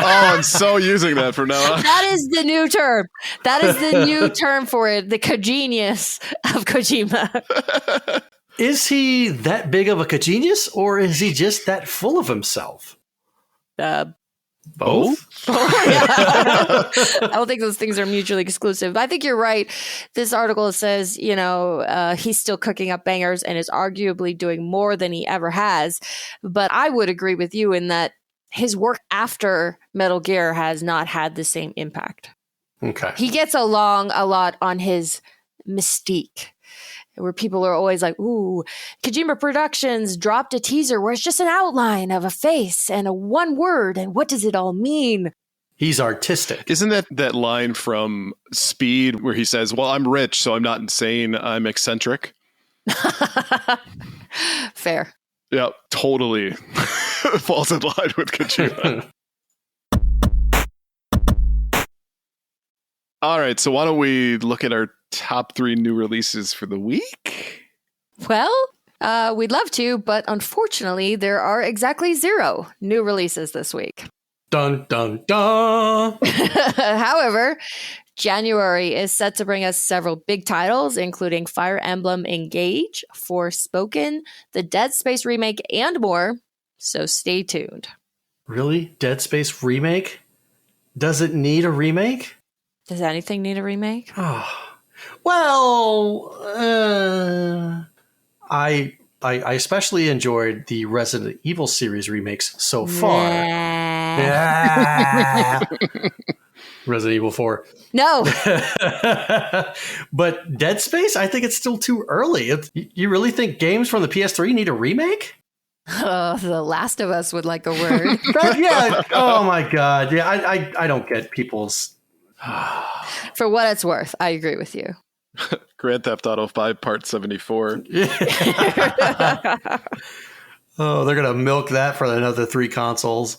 I'm so using that from now on. That is the new term. That is the new term for it. The Kojinius of Kojima. Is he that big of a Kojinius, or is he just that full of himself? Both? I don't think those things are mutually exclusive. But I think you're right. This article says, he's still cooking up bangers and is arguably doing more than he ever has. But I would agree with you in that his work after Metal Gear has not had the same impact. Okay. He gets along a lot on his mystique, where people are always like, ooh, Kojima Productions dropped a teaser where it's just an outline of a face and a one word. And what does it all mean? He's artistic. Isn't that line from Speed where he says, well, I'm rich, so I'm not insane. I'm eccentric. Fair. Yeah, totally falls in line with Kojima. All right, so why don't we look at our top 3 new releases for the week? Well, we'd love to, but unfortunately, there are exactly 0 new releases this week. Dun, dun, dun. However, January is set to bring us several big titles, including Fire Emblem Engage, Forspoken, the Dead Space remake, and more. So stay tuned. Really? Dead Space remake? Does it need a remake? Does anything need a remake? Oh. Well, I especially enjoyed the Resident Evil series remakes so far. Yeah. Resident Evil 4. No. But Dead Space, I think it's still too early. You really think games from the PS3 need a remake? The Last of Us would like a word. Yeah. Oh my God. Yeah. I don't get people's. For what it's worth, I agree with you. Grand Theft Auto 5 Part 74. Oh, they're going to milk that for another 3 consoles.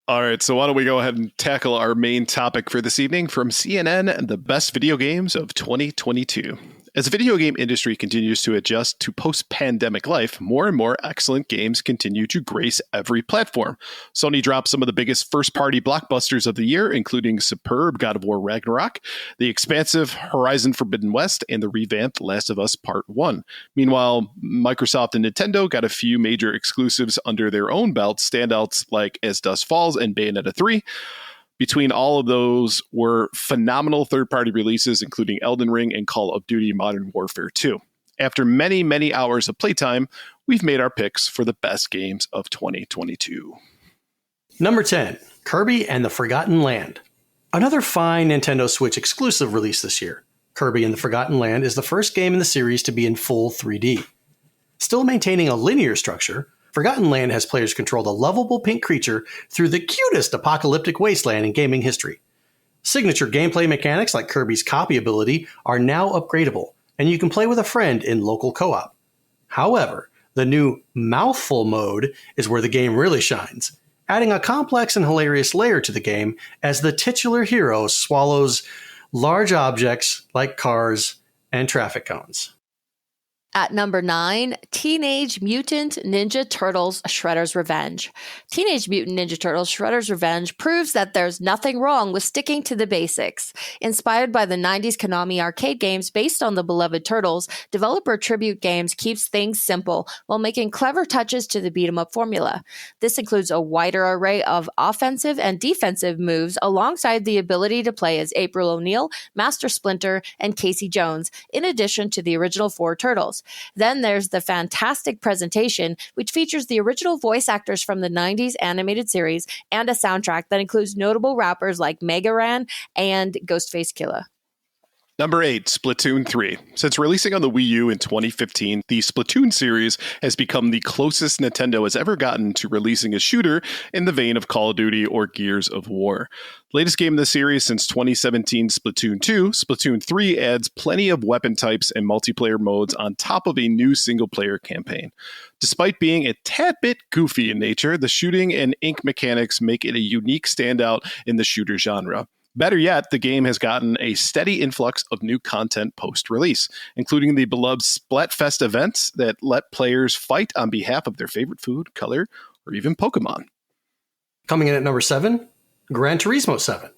All right, so why don't we go ahead and tackle our main topic for this evening from CNN, the best video games of 2022. As the video game industry continues to adjust to post-pandemic life, more and more excellent games continue to grace every platform. Sony dropped some of the biggest first-party blockbusters of the year, including superb God of War Ragnarok, the expansive Horizon Forbidden West, and the revamped Last of Us Part 1. Meanwhile, Microsoft and Nintendo got a few major exclusives under their own belts, standouts like As Dusk Falls and Bayonetta 3. Between all of those were phenomenal third-party releases, including Elden Ring and Call of Duty Modern Warfare 2. After many, many hours of playtime, we've made our picks for the best games of 2022. Number 10, Kirby and the Forgotten Land. Another fine Nintendo Switch exclusive release this year. Kirby and the Forgotten Land is the first game in the series to be in full 3D. Still maintaining a linear structure, Forgotten Land has players control a lovable pink creature through the cutest apocalyptic wasteland in gaming history. Signature gameplay mechanics like Kirby's copy ability are now upgradable, and you can play with a friend in local co-op. However, the new Mouthful mode is where the game really shines, adding a complex and hilarious layer to the game as the titular hero swallows large objects like cars and traffic cones. At number 9, Teenage Mutant Ninja Turtles Shredder's Revenge. Teenage Mutant Ninja Turtles Shredder's Revenge proves that there's nothing wrong with sticking to the basics. Inspired by the 90s Konami arcade games based on the beloved Turtles, developer Tribute Games keeps things simple while making clever touches to the beat-em-up formula. This includes a wider array of offensive and defensive moves alongside the ability to play as April O'Neil, Master Splinter, and Casey Jones, in addition to the original 4 Turtles. Then there's the fantastic presentation, which features the original voice actors from the 90s animated series and a soundtrack that includes notable rappers like Mega Ran and Ghostface Killah. Number 8, Splatoon 3. Since releasing on the Wii U in 2015, the Splatoon series has become the closest Nintendo has ever gotten to releasing a shooter in the vein of Call of Duty or Gears of War. Latest game in the series since 2017, Splatoon 2, Splatoon 3 adds plenty of weapon types and multiplayer modes on top of a new single-player campaign. Despite being a tad bit goofy in nature, the shooting and ink mechanics make it a unique standout in the shooter genre. Better yet, the game has gotten a steady influx of new content post-release, including the beloved Splatfest events that let players fight on behalf of their favorite food, color, or even Pokemon. Coming in at number 7, Gran Turismo 7.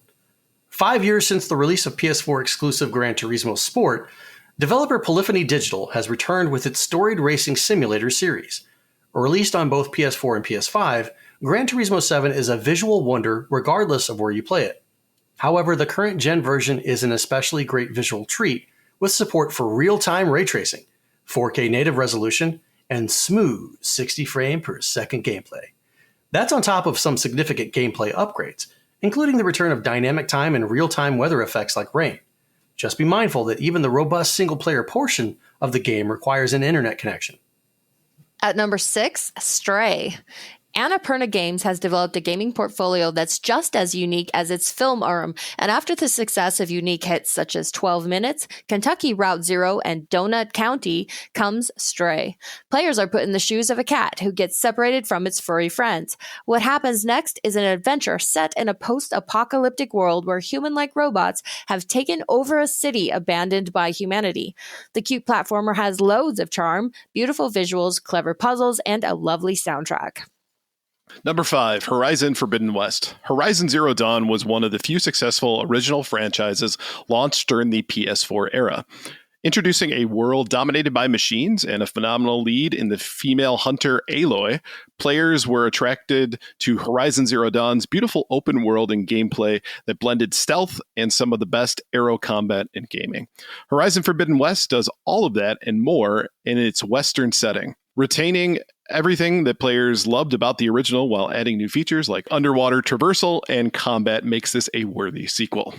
5 years since the release of PS4 exclusive Gran Turismo Sport, developer Polyphony Digital has returned with its storied racing simulator series. Released on both PS4 and PS5, Gran Turismo 7 is a visual wonder regardless of where you play it. However, the current gen version is an especially great visual treat with support for real-time ray tracing, 4K native resolution, and smooth 60 frame per second gameplay. That's on top of some significant gameplay upgrades, including the return of dynamic time and real-time weather effects like rain. Just be mindful that even the robust single-player portion of the game requires an internet connection. At number 6, Stray. Annapurna Games has developed a gaming portfolio that's just as unique as its film arm, and after the success of unique hits such as 12 Minutes, Kentucky Route Zero, and Donut County comes Stray. Players are put in the shoes of a cat who gets separated from its furry friends. What happens next is an adventure set in a post-apocalyptic world where human-like robots have taken over a city abandoned by humanity. The cute platformer has loads of charm, beautiful visuals, clever puzzles, and a lovely soundtrack. Number 5, Horizon Forbidden West. Horizon Zero Dawn was one of the few successful original franchises launched during the PS4 era. Introducing a world dominated by machines and a phenomenal lead in the female hunter Aloy, players were attracted to Horizon Zero Dawn's beautiful open world and gameplay that blended stealth and some of the best aero combat in gaming. Horizon Forbidden West does all of that and more in its Western setting, retaining everything that players loved about the original while adding new features like underwater traversal and combat makes this a worthy sequel.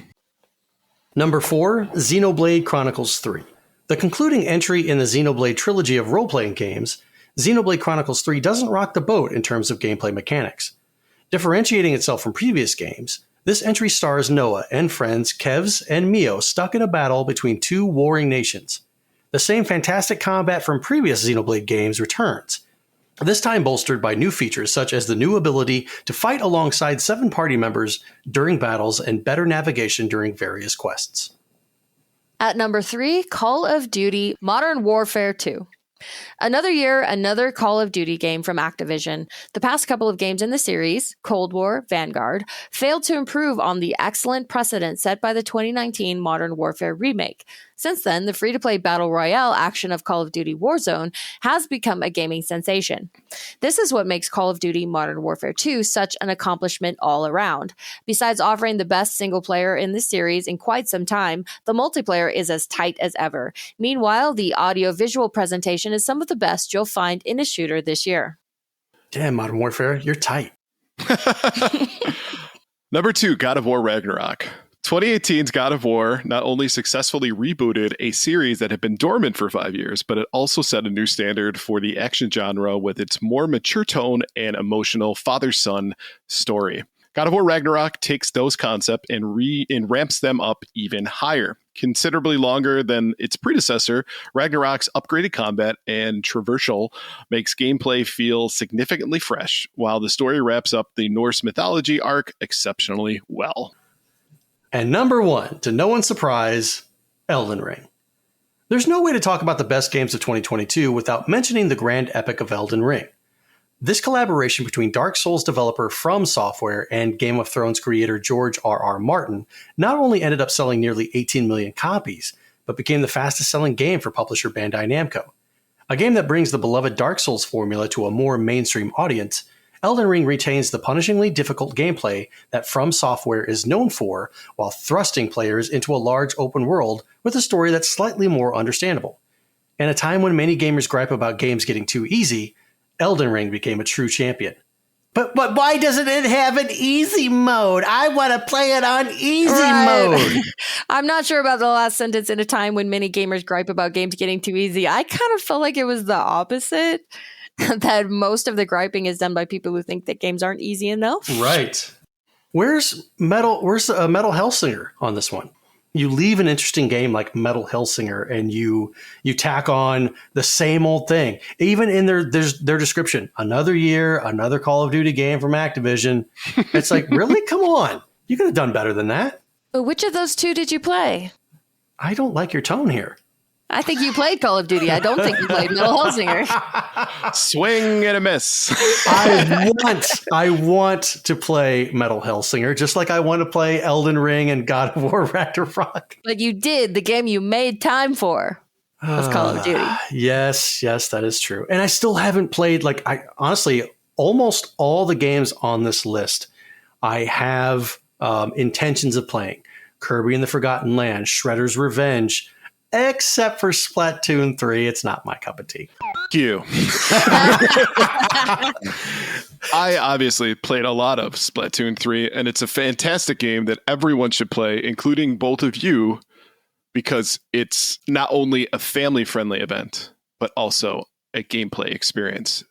Number 4, Xenoblade Chronicles 3. The concluding entry in the Xenoblade trilogy of role-playing games, Xenoblade Chronicles 3 doesn't rock the boat in terms of gameplay mechanics. Differentiating itself from previous games, this entry stars Noah and friends Kevs and Mio stuck in a battle between two warring nations. The same fantastic combat from previous Xenoblade games returns, this time bolstered by new features such as the new ability to fight alongside 7 party members during battles and better navigation during various quests. At number 3, Call of Duty Modern Warfare 2. Another year, another Call of Duty game from Activision. The past couple of games in the series, Cold War, Vanguard, failed to improve on the excellent precedent set by the 2019 Modern Warfare remake. Since then, the free-to-play battle royale action of Call of Duty Warzone has become a gaming sensation. This is what makes Call of Duty Modern Warfare 2 such an accomplishment all around. Besides offering the best single player in the series in quite some time, the multiplayer is as tight as ever. Meanwhile, the audio-visual presentation is some of the best you'll find in a shooter this year. Damn, Modern Warfare, you're tight. Number 2, God of War Ragnarok. 2018's God of War not only successfully rebooted a series that had been dormant for 5 years, but it also set a new standard for the action genre with its more mature tone and emotional father-son story. God of War Ragnarok takes those concepts and ramps them up even higher. Considerably longer than its predecessor, Ragnarok's upgraded combat and traversal makes gameplay feel significantly fresh, while the story wraps up the Norse mythology arc exceptionally well. And number 1, to no one's surprise, Elden Ring. There's no way to talk about the best games of 2022 without mentioning the grand epic of Elden Ring. This collaboration between Dark Souls developer From Software and Game of Thrones creator George R.R. Martin not only ended up selling nearly 18 million copies, but became the fastest-selling game for publisher Bandai Namco. A game that brings the beloved Dark Souls formula to a more mainstream audience, Elden Ring retains the punishingly difficult gameplay that From Software is known for, while thrusting players into a large open world with a story that's slightly more understandable. In a time when many gamers gripe about games getting too easy, Elden Ring became a true champion. But why doesn't it have an easy mode? I want to play it on easy mode. I'm not sure about the last sentence. In a time when many gamers gripe about games getting too easy, I kind of felt like it was the opposite. That most of the griping is done by people who think that games aren't easy enough. Right. Where's Metal Hellsinger on this one? You leave an interesting game like Metal Hellsinger and you tack on the same old thing. Even in their description, another year, another Call of Duty game from Activision. It's like, really? Come on. You could have done better than that. But which of those two did you play? I don't like your tone here. I think you played Call of Duty. I don't think you played Metal Hellsinger. Swing and a miss. I want to play Metal Hellsinger, just like I want to play Elden Ring and God of War Ragnarok. But you did. The game you made time for was Call of Duty. Yes, that is true. And I still haven't played, honestly, almost all the games on this list I have intentions of playing. Kirby and the Forgotten Land, Shredder's Revenge, except for Splatoon 3. It's not my cup of tea. Thank you. I obviously played a lot of Splatoon 3, and it's a fantastic game that everyone should play, including both of you, because it's not only a family-friendly event, but also a gameplay experience.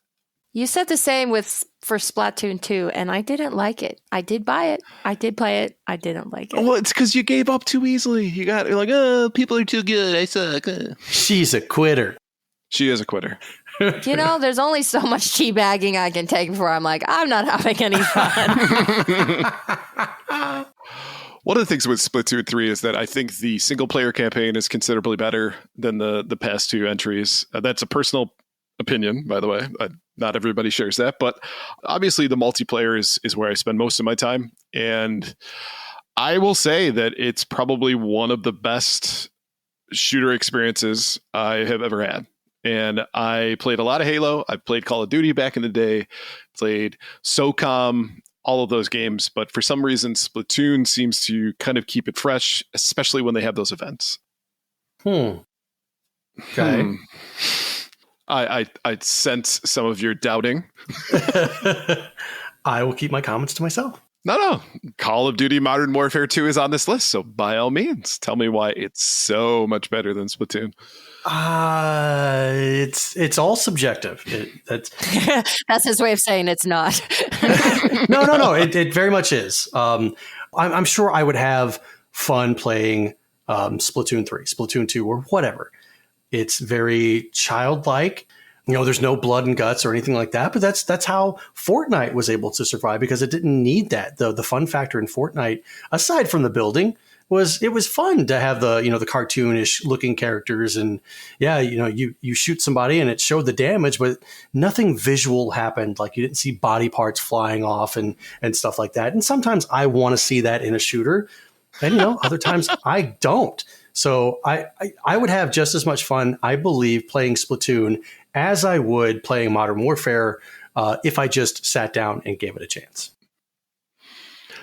You said the same for Splatoon 2, and I didn't like it. I did buy it. I did play it. I didn't like it. Well, it's because you gave up too easily. You're like, oh, people are too good. I suck. She's a quitter. She is a quitter. There's only so much teabagging I can take before I'm like, I'm not having any fun. One of the things with Splatoon 3 is that I think the single-player campaign is considerably better than the past two entries. That's a personal opinion, by the way. Not everybody shares that, but obviously the multiplayer is where I spend most of my time. And I will say that it's probably one of the best shooter experiences I have ever had. And I played a lot of Halo. I played Call of Duty back in the day, played SOCOM, all of those games. But for some reason, Splatoon seems to kind of keep it fresh, especially when they have those events. Okay. I sense some of your doubting. I will keep my comments to myself. No. Call of Duty Modern Warfare 2 is on this list, so by all means, tell me why it's so much better than Splatoon. It's all subjective. That's his way of saying it's not. No. It very much is. I'm sure I would have fun playing Splatoon 3, Splatoon 2, or whatever. It's very childlike. There's no blood and guts or anything like that. But that's how Fortnite was able to survive, because it didn't need that. The fun factor in Fortnite, aside from the building, was it was fun to have the cartoonish looking characters, and you shoot somebody and it showed the damage, but nothing visual happened. Like you didn't see body parts flying off and stuff like that. And sometimes I want to see that in a shooter, and other times I don't. So I would have just as much fun, I believe, playing Splatoon as I would playing Modern Warfare if I just sat down and gave it a chance.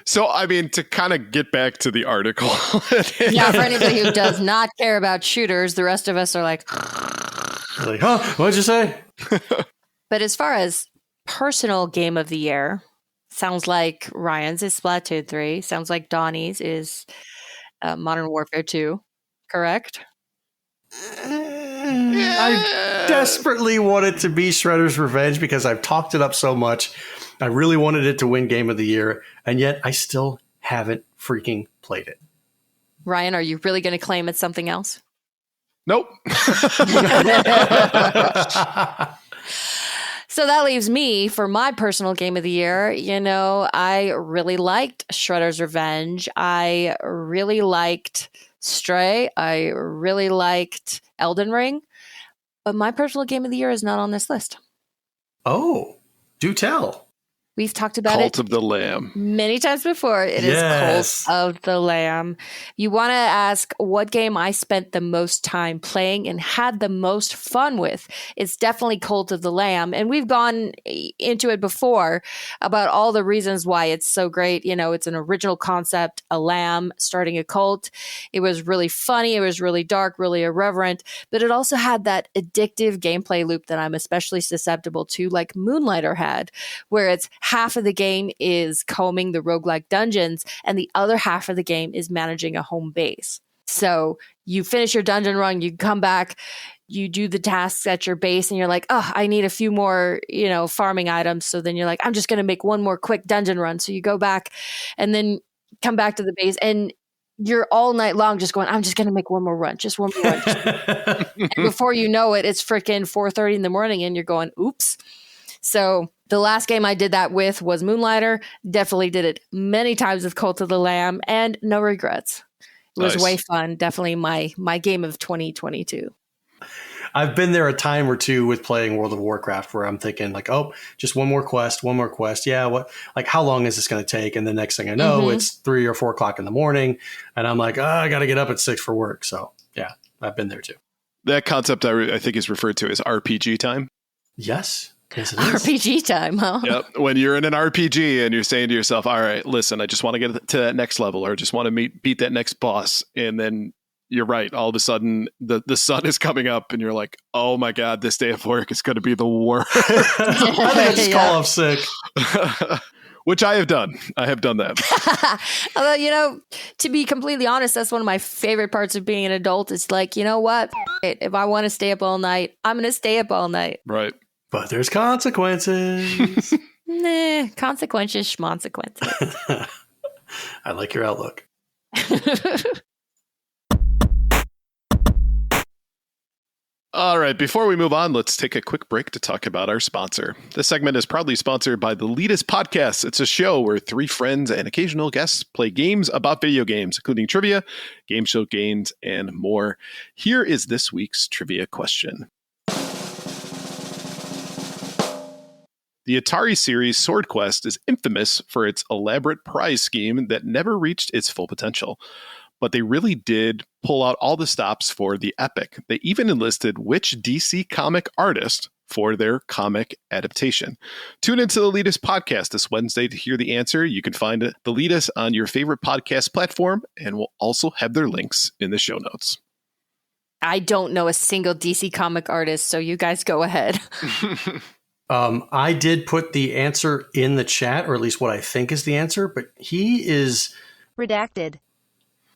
So, I mean, to kind of get back to the article. Yeah, for anybody who does not care about shooters, the rest of us are like, huh? What'd you say? But as far as personal game of the year, sounds like Ryan's is Splatoon 3. Sounds like Donnie's is Modern Warfare 2. Correct? I desperately want it to be Shredder's Revenge because I've talked it up so much. I really wanted it to win Game of the Year, and yet I still haven't freaking played it. Ryan, are you really going to claim it's something else? Nope. So that leaves me for my personal game of the year. I really liked Shredder's Revenge. I really liked Stray. I really liked Elden Ring. But my personal game of the year is not on this list. Oh, do tell. We've talked about Cult of the Lamb many times before. It is Cult of the Lamb. You want to ask what game I spent the most time playing and had the most fun with. It's definitely Cult of the Lamb. And we've gone into it before about all the reasons why it's so great. You know, it's an original concept, a lamb starting a cult. It was really funny. It was really dark, really irreverent. But it also had that addictive gameplay loop that I'm especially susceptible to, like Moonlighter had, where it's half of the game is combing the roguelike dungeons and the other half of the game is managing a home base. So you finish your dungeon run, you come back, you do the tasks at your base and you're like, oh, I need a few more, farming items. So then you're like, I'm just going to make one more quick dungeon run. So you go back and then come back to the base and you're all night long just going, I'm just going to make one more run, just one more run. And before you know it, it's freaking 4:30 in the morning and you're going, oops. So the last game I did that with was Moonlighter. Definitely did it many times with Cult of the Lamb and no regrets. It was way fun. Definitely my game of 2022. I've been there a time or two with playing World of Warcraft where I'm thinking like, oh, just one more quest. Yeah. How long is this going to take? And the next thing I know, it's 3 or 4 o'clock in the morning. And I'm like, I got to get up at 6 for work. So yeah, I've been there too. That concept I think is referred to as RPG time. Yes. Yes, it is. RPG time, huh? Yep. When you're in an RPG and you're saying to yourself, all right, listen, I just want to get to that next level or just want to beat that next boss. And then you're right. All of a sudden, the sun is coming up and you're like, oh my God, this day of work is going to be the worst. I think I just call off sick. Which I have done. I have done that. Although, to be completely honest, that's one of my favorite parts of being an adult. It's like, you know what? If I want to stay up all night, I'm going to stay up all night. Right. But there's consequences. Consequences, schmonsequences. I like your outlook. All right, before we move on, let's take a quick break to talk about our sponsor. This segment is proudly sponsored by the Leadus Podcast. It's a show where 3 friends and occasional guests play games about video games, including trivia, game show games, and more. Here is this week's trivia question. The Atari series Sword Quest is infamous for its elaborate prize scheme that never reached its full potential. But they really did pull out all the stops for the epic. They even enlisted which DC comic artist for their comic adaptation. Tune into the Leadus Podcast this Wednesday to hear the answer. You can find the Leadus on your favorite podcast platform, and we'll also have their links in the show notes. I don't know a single DC comic artist, so you guys go ahead. I did put the answer in the chat, or at least what I think is the answer, but he is redacted.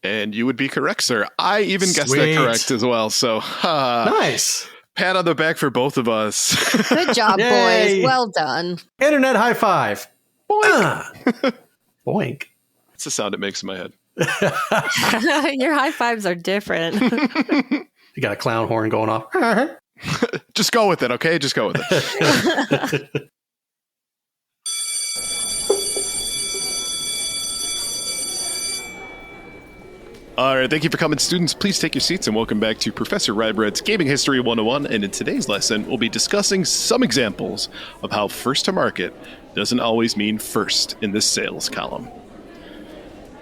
And you would be correct, sir. I even guessed that correct as well. So nice. Pat on the back for both of us. Good job, boys. Well done. Internet high five. Boink. Boink. That's the sound it makes in my head. Your high fives are different. You got a clown horn going off. Just go with it, okay? Just go with it. All right, thank you for coming, students. Please take your seats and welcome back to Professor Rybread's Gaming History 101. And in today's lesson, we'll be discussing some examples of how first to market doesn't always mean first in this sales column.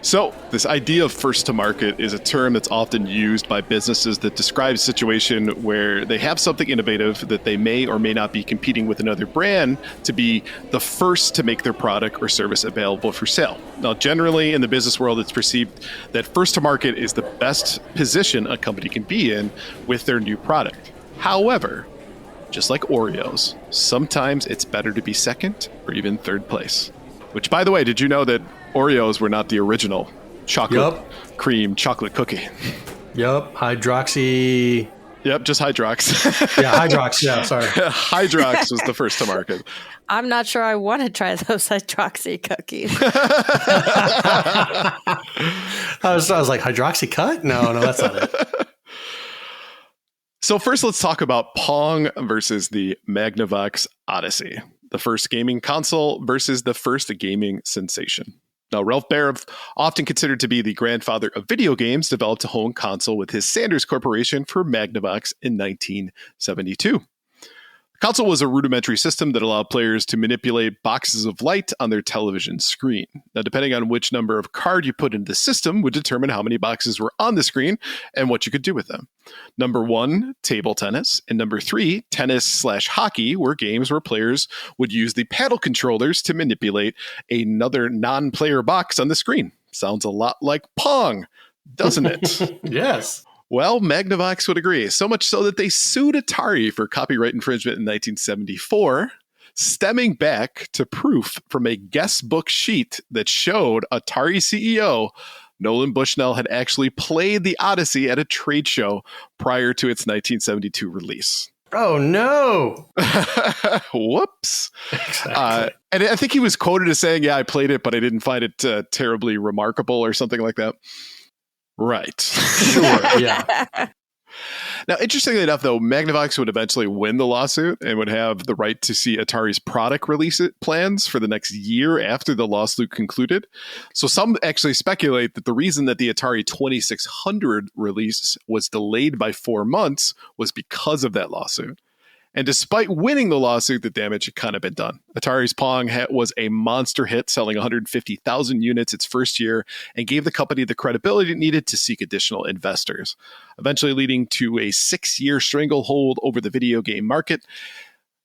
So, this idea of first to market is a term that's often used by businesses that describe a situation where they have something innovative that they may or may not be competing with another brand to be the first to make their product or service available for sale. Now, generally in the business world, it's perceived that first to market is the best position a company can be in with their new product. However, just like Oreos, sometimes it's better to be second or even third place. Which, by the way, did you know that Oreos were not the original chocolate cream chocolate cookie? Yep. Hydroxy. Yep, just Hydrox. Yeah, Hydrox. Yeah, sorry. Hydrox was the first to market. I'm not sure I want to try those Hydroxy cookies. I was like, Hydroxy cut? No, that's not it. So first, let's talk about Pong versus the Magnavox Odyssey. The first gaming console versus the first gaming sensation. Now, Ralph Baer, often considered to be the grandfather of video games, developed a home console with his Sanders Corporation for Magnavox in 1972. The console was a rudimentary system that allowed players to manipulate boxes of light on their television screen. Now, depending on which number of card you put into the system would determine how many boxes were on the screen and what you could do with them. Number 1, table tennis, and number 3, tennis/hockey, were games where players would use the paddle controllers to manipulate another non-player box on the screen. Sounds a lot like Pong, doesn't it? Yes. Well, Magnavox would agree, so much so that they sued Atari for copyright infringement in 1974, stemming back to proof from a guest book sheet that showed Atari CEO Nolan Bushnell had actually played the Odyssey at a trade show prior to its 1972 release. Oh, no. Whoops. Exactly. And I think he was quoted as saying, I played it, but I didn't find it terribly remarkable or something like that. Right. Sure, yeah. Now, interestingly enough, though, Magnavox would eventually win the lawsuit and would have the right to see Atari's product release plans for the next year after the lawsuit concluded. So some actually speculate that the reason that the Atari 2600 release was delayed by 4 months was because of that lawsuit. And despite winning the lawsuit, the damage had kind of been done. Atari's Pong was a monster hit, selling 150,000 units its first year, and gave the company the credibility it needed to seek additional investors, eventually leading to a 6-year stranglehold over the video game market.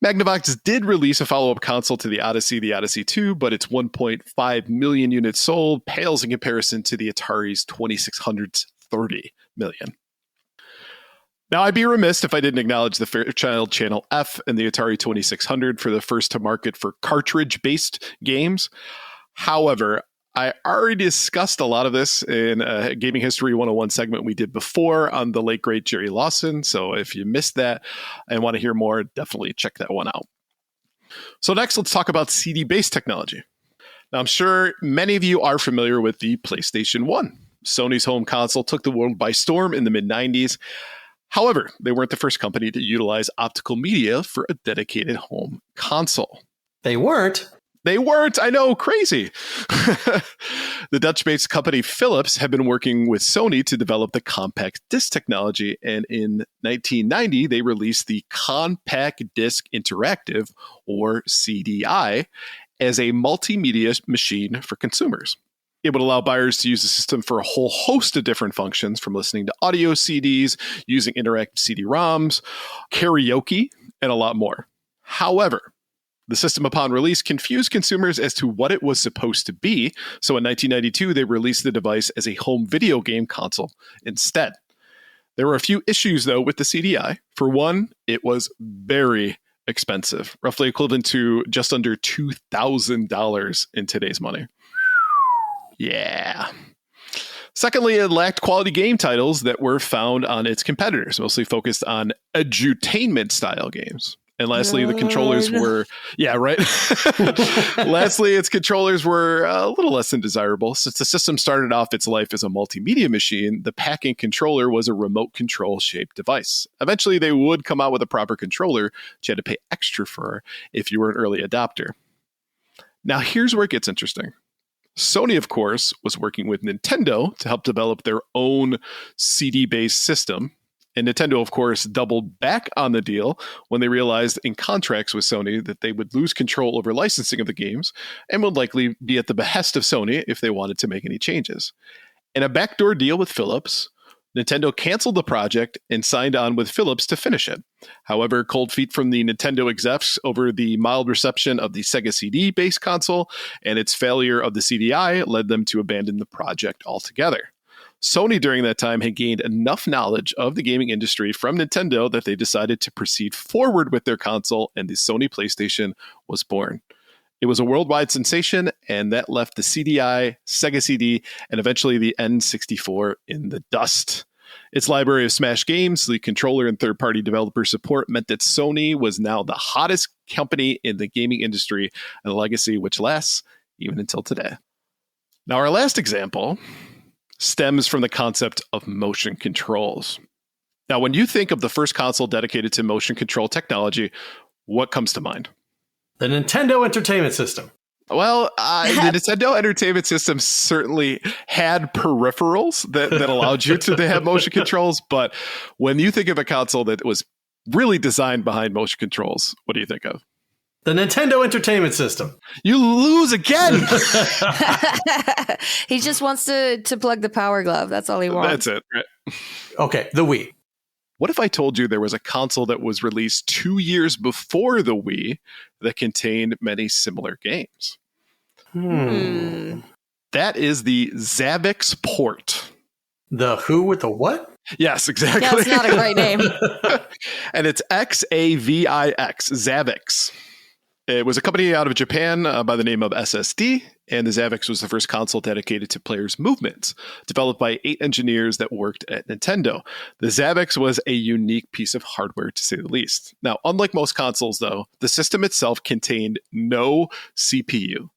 Magnavox did release a follow-up console to the Odyssey 2, but its 1.5 million units sold pales in comparison to the Atari's 2600's 30 million. Now, I'd be remiss if I didn't acknowledge the Fairchild Channel F and the Atari 2600 for the first to market for cartridge-based games. However, I already discussed a lot of this in a Gaming History 101 segment we did before on the late, great Jerry Lawson. So if you missed that and want to hear more, definitely check that one out. So next, let's talk about CD-based technology. Now, I'm sure many of you are familiar with the PlayStation 1. Sony's home console took the world by storm in the mid-90s. However, they weren't the first company to utilize optical media for a dedicated home console. They weren't? They weren't. I know, crazy. The Dutch-based company Philips had been working with Sony to develop the compact disc technology, and in 1990, they released the Compact Disc Interactive, or CDI, as a multimedia machine for consumers. It would allow buyers to use the system for a whole host of different functions, from listening to audio CDs, using interactive CD-ROMs, karaoke, and a lot more. However, the system upon release confused consumers as to what it was supposed to be, so in 1992 they released the device as a home video game console instead. There were a few issues, though, with the CDI. For one, it was very expensive, roughly equivalent to just under $2,000 in today's money. Yeah. Secondly, it lacked quality game titles that were found on its competitors, mostly focused on edutainment-style games. And lastly, the controllers were... Yeah, right? Lastly, its controllers were a little less than desirable. Since the system started off its life as a multimedia machine, the pack-in controller was a remote control-shaped device. Eventually, they would come out with a proper controller, which you had to pay extra for if you were an early adopter. Now, here's where it gets interesting. Sony, of course, was working with Nintendo to help develop their own CD-based system. And Nintendo, of course, doubled back on the deal when they realized in contracts with Sony that they would lose control over licensing of the games and would likely be at the behest of Sony if they wanted to make any changes. In a backdoor deal with Philips, Nintendo canceled the project and signed on with Philips to finish it. However, cold feet from the Nintendo execs over the mild reception of the Sega CD-based console and its failure of the CDI led them to abandon the project altogether. Sony during that time had gained enough knowledge of the gaming industry from Nintendo that they decided to proceed forward with their console, and the Sony PlayStation was born. It was a worldwide sensation, and that left the CDI, Sega CD, and eventually the N64 in the dust. Its library of Smash games, the controller, and third-party developer support meant that Sony was now the hottest company in the gaming industry, and a legacy which lasts even until today. Now, our last example stems from the concept of motion controls. Now, when you think of the first console dedicated to motion control technology, what comes to mind? The Nintendo Entertainment System. Well, the Nintendo Entertainment System certainly had peripherals that allowed you to have motion controls. But when you think of a console that was really designed behind motion controls, what do you think of? The Nintendo Entertainment System. You lose again. He just wants to plug the Power Glove. That's all he wants. That's it. Right? Okay, the Wii. What if I told you there was a console that was released 2 years before the Wii that contained many similar games? That is the Zavix port. The who with the what? Yes, exactly. That's not a great name. And it's Xavix, Zavix. It was a company out of Japan by the name of SSD, and the Zavix was the first console dedicated to players' movements, developed by 8 engineers that worked at Nintendo. The Zavix was a unique piece of hardware, to say the least. Now, unlike most consoles, though, the system itself contained no CPU,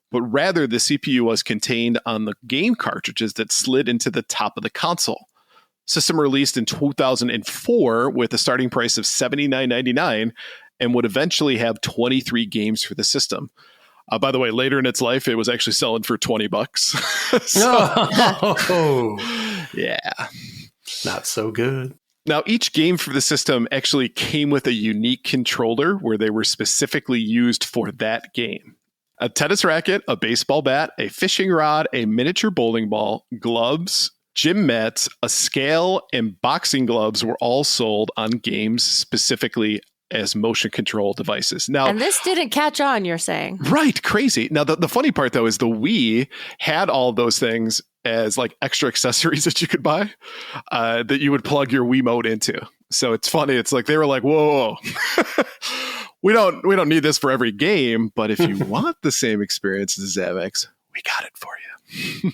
but rather the CPU was contained on the game cartridges that slid into the top of the console. System released in 2004 with a starting price of $79.99 and would eventually have 23 games for the system. By the way, later in its life, it was actually selling for $20. Yeah. Not so good. Now, each game for the system actually came with a unique controller where they were specifically used for that game. A tennis racket, a baseball bat, a fishing rod, a miniature bowling ball, gloves, gym mats, a scale, and boxing gloves were all sold on games specifically as motion control devices. Now, and this didn't catch on, you're saying? Right, crazy. Now, the funny part, though, is the Wii had all those things as like extra accessories that you could buy that you would plug your Wiimote into. So it's funny. It's like they were like, whoa. We don't need this for every game, but if you want the same experience as Zavix, we got it for you.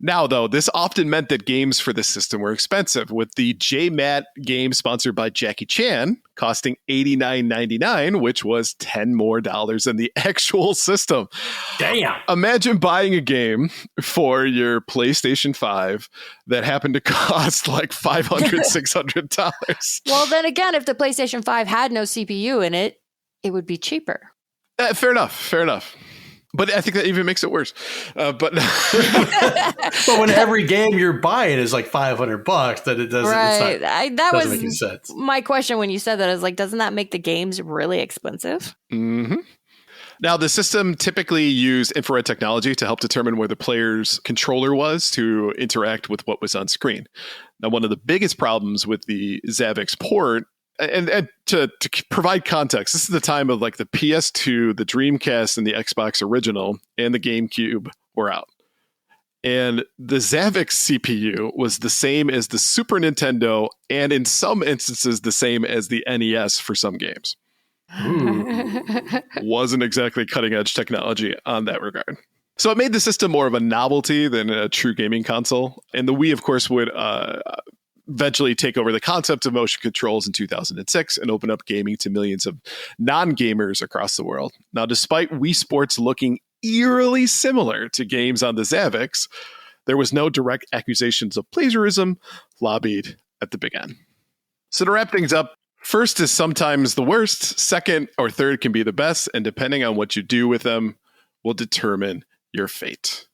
Now, though, this often meant that games for the system were expensive, with the JMAT game sponsored by Jackie Chan costing $89.99, which was $10 more than the actual system. Damn. Imagine buying a game for your PlayStation 5 that happened to cost like $500, $600. Well, then again, if the PlayStation 5 had no CPU in it, it would be cheaper. Fair enough. But I think that even makes it worse. But but when every game you're buying is like $500, then it doesn't. Right. That was make any sense. My question when you said that is like, doesn't that make the games really expensive? Mm-hmm. Now, the system typically used infrared technology to help determine where the player's controller was to interact with what was on screen. Now, one of the biggest problems with the Zavix port, and to provide context, this is the time of like the PS2, the Dreamcast, and the Xbox original, and the GameCube were out. And the Zavix CPU was the same as the Super Nintendo, and in some instances, the same as the NES for some games. Wasn't exactly cutting edge technology on that regard. So it made the system more of a novelty than a true gaming console. And the Wii, of course, would eventually take over the concept of motion controls in 2006 and open up gaming to millions of non-gamers across the world. Now, despite Wii Sports looking eerily similar to games on the Zavix, there was no direct accusations of plagiarism lobbied at the big end. So to wrap things up, first is sometimes the worst, second or third can be the best, and depending on what you do with them will determine your fate.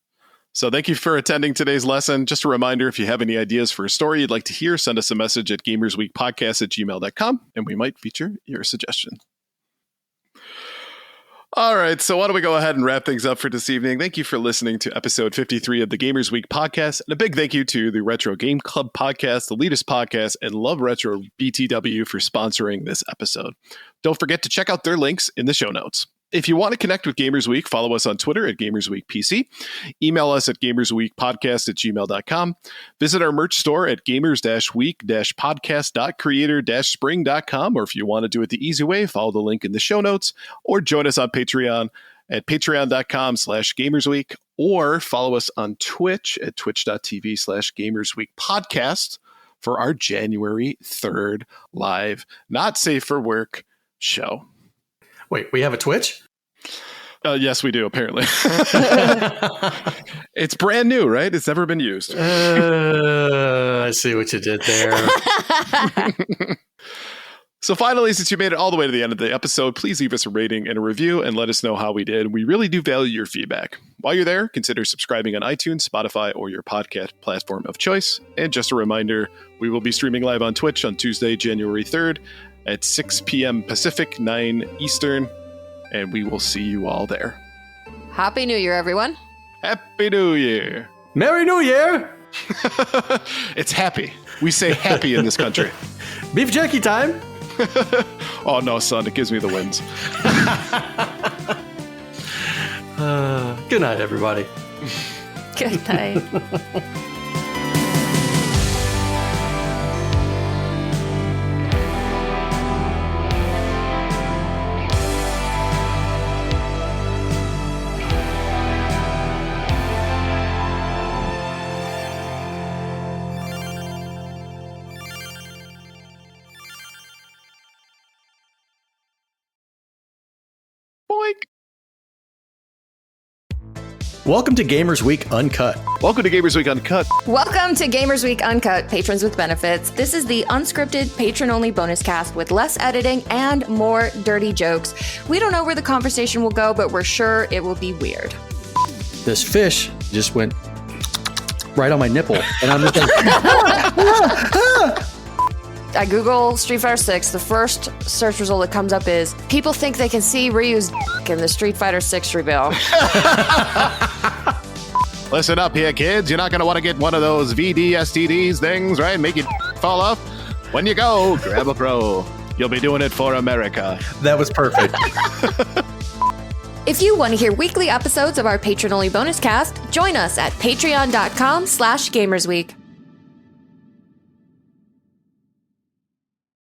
So thank you for attending today's lesson. Just a reminder, if you have any ideas for a story you'd like to hear, send us a message at gamersweekpodcast@gmail.com, and we might feature your suggestion. All right, so why don't we go ahead and wrap things up for this evening. Thank you for listening to episode 53 of the Gamers Week podcast, and a big thank you to the Retro Game Club podcast, the Elitist podcast, and Love Retro BTW for sponsoring this episode. Don't forget to check out their links in the show notes. If you want to connect with Gamers Week, follow us on Twitter at GamersWeekPC. Email us at gamersweekpodcast@gmail.com. Visit our merch store at gamers-week-podcast.creator-spring.com. Or if you want to do it the easy way, follow the link in the show notes or join us on Patreon at patreon.com/gamersweek or follow us on Twitch at twitch.tv/gamersweekpodcast for our January 3rd live Not Safe for Work show. Wait, we have a Twitch? Yes, we do, apparently. It's brand new, right? It's never been used. I see what you did there. So finally, since you made it all the way to the end of the episode, please leave us a rating and a review and let us know how we did. We really do value your feedback. While you're there, consider subscribing on iTunes, Spotify, or your podcast platform of choice. And just a reminder, we will be streaming live on Twitch on Tuesday, January 3rd at 6 p.m. Pacific, 9 Eastern. And we will see you all there. Happy New Year, everyone. Happy New Year. Merry New Year. It's happy. We say happy in this country. Beef jerky time. Oh, no, son. It gives me the wins. Good night, everybody. Good night. Boink. Welcome to Gamers Week Uncut. Welcome to Gamers Week Uncut. Welcome to Gamers Week Uncut, patrons with benefits. This is the unscripted, patron-only bonus cast with less editing and more dirty jokes. We don't know where the conversation will go, but we're sure it will be weird. This fish just went right on my nipple, and I'm just like, I Google Street Fighter 6. The first search result that comes up is people think they can see Ryu's dick in the Street Fighter 6 reveal. Listen up here, kids. You're not going to want to get one of those VDSTDs things, right? Make it fall off. When you go, grab a pro. You'll be doing it for America. that was perfect. If you want to hear weekly episodes of our patron-only bonus cast, join us at patreon.com/gamersweek.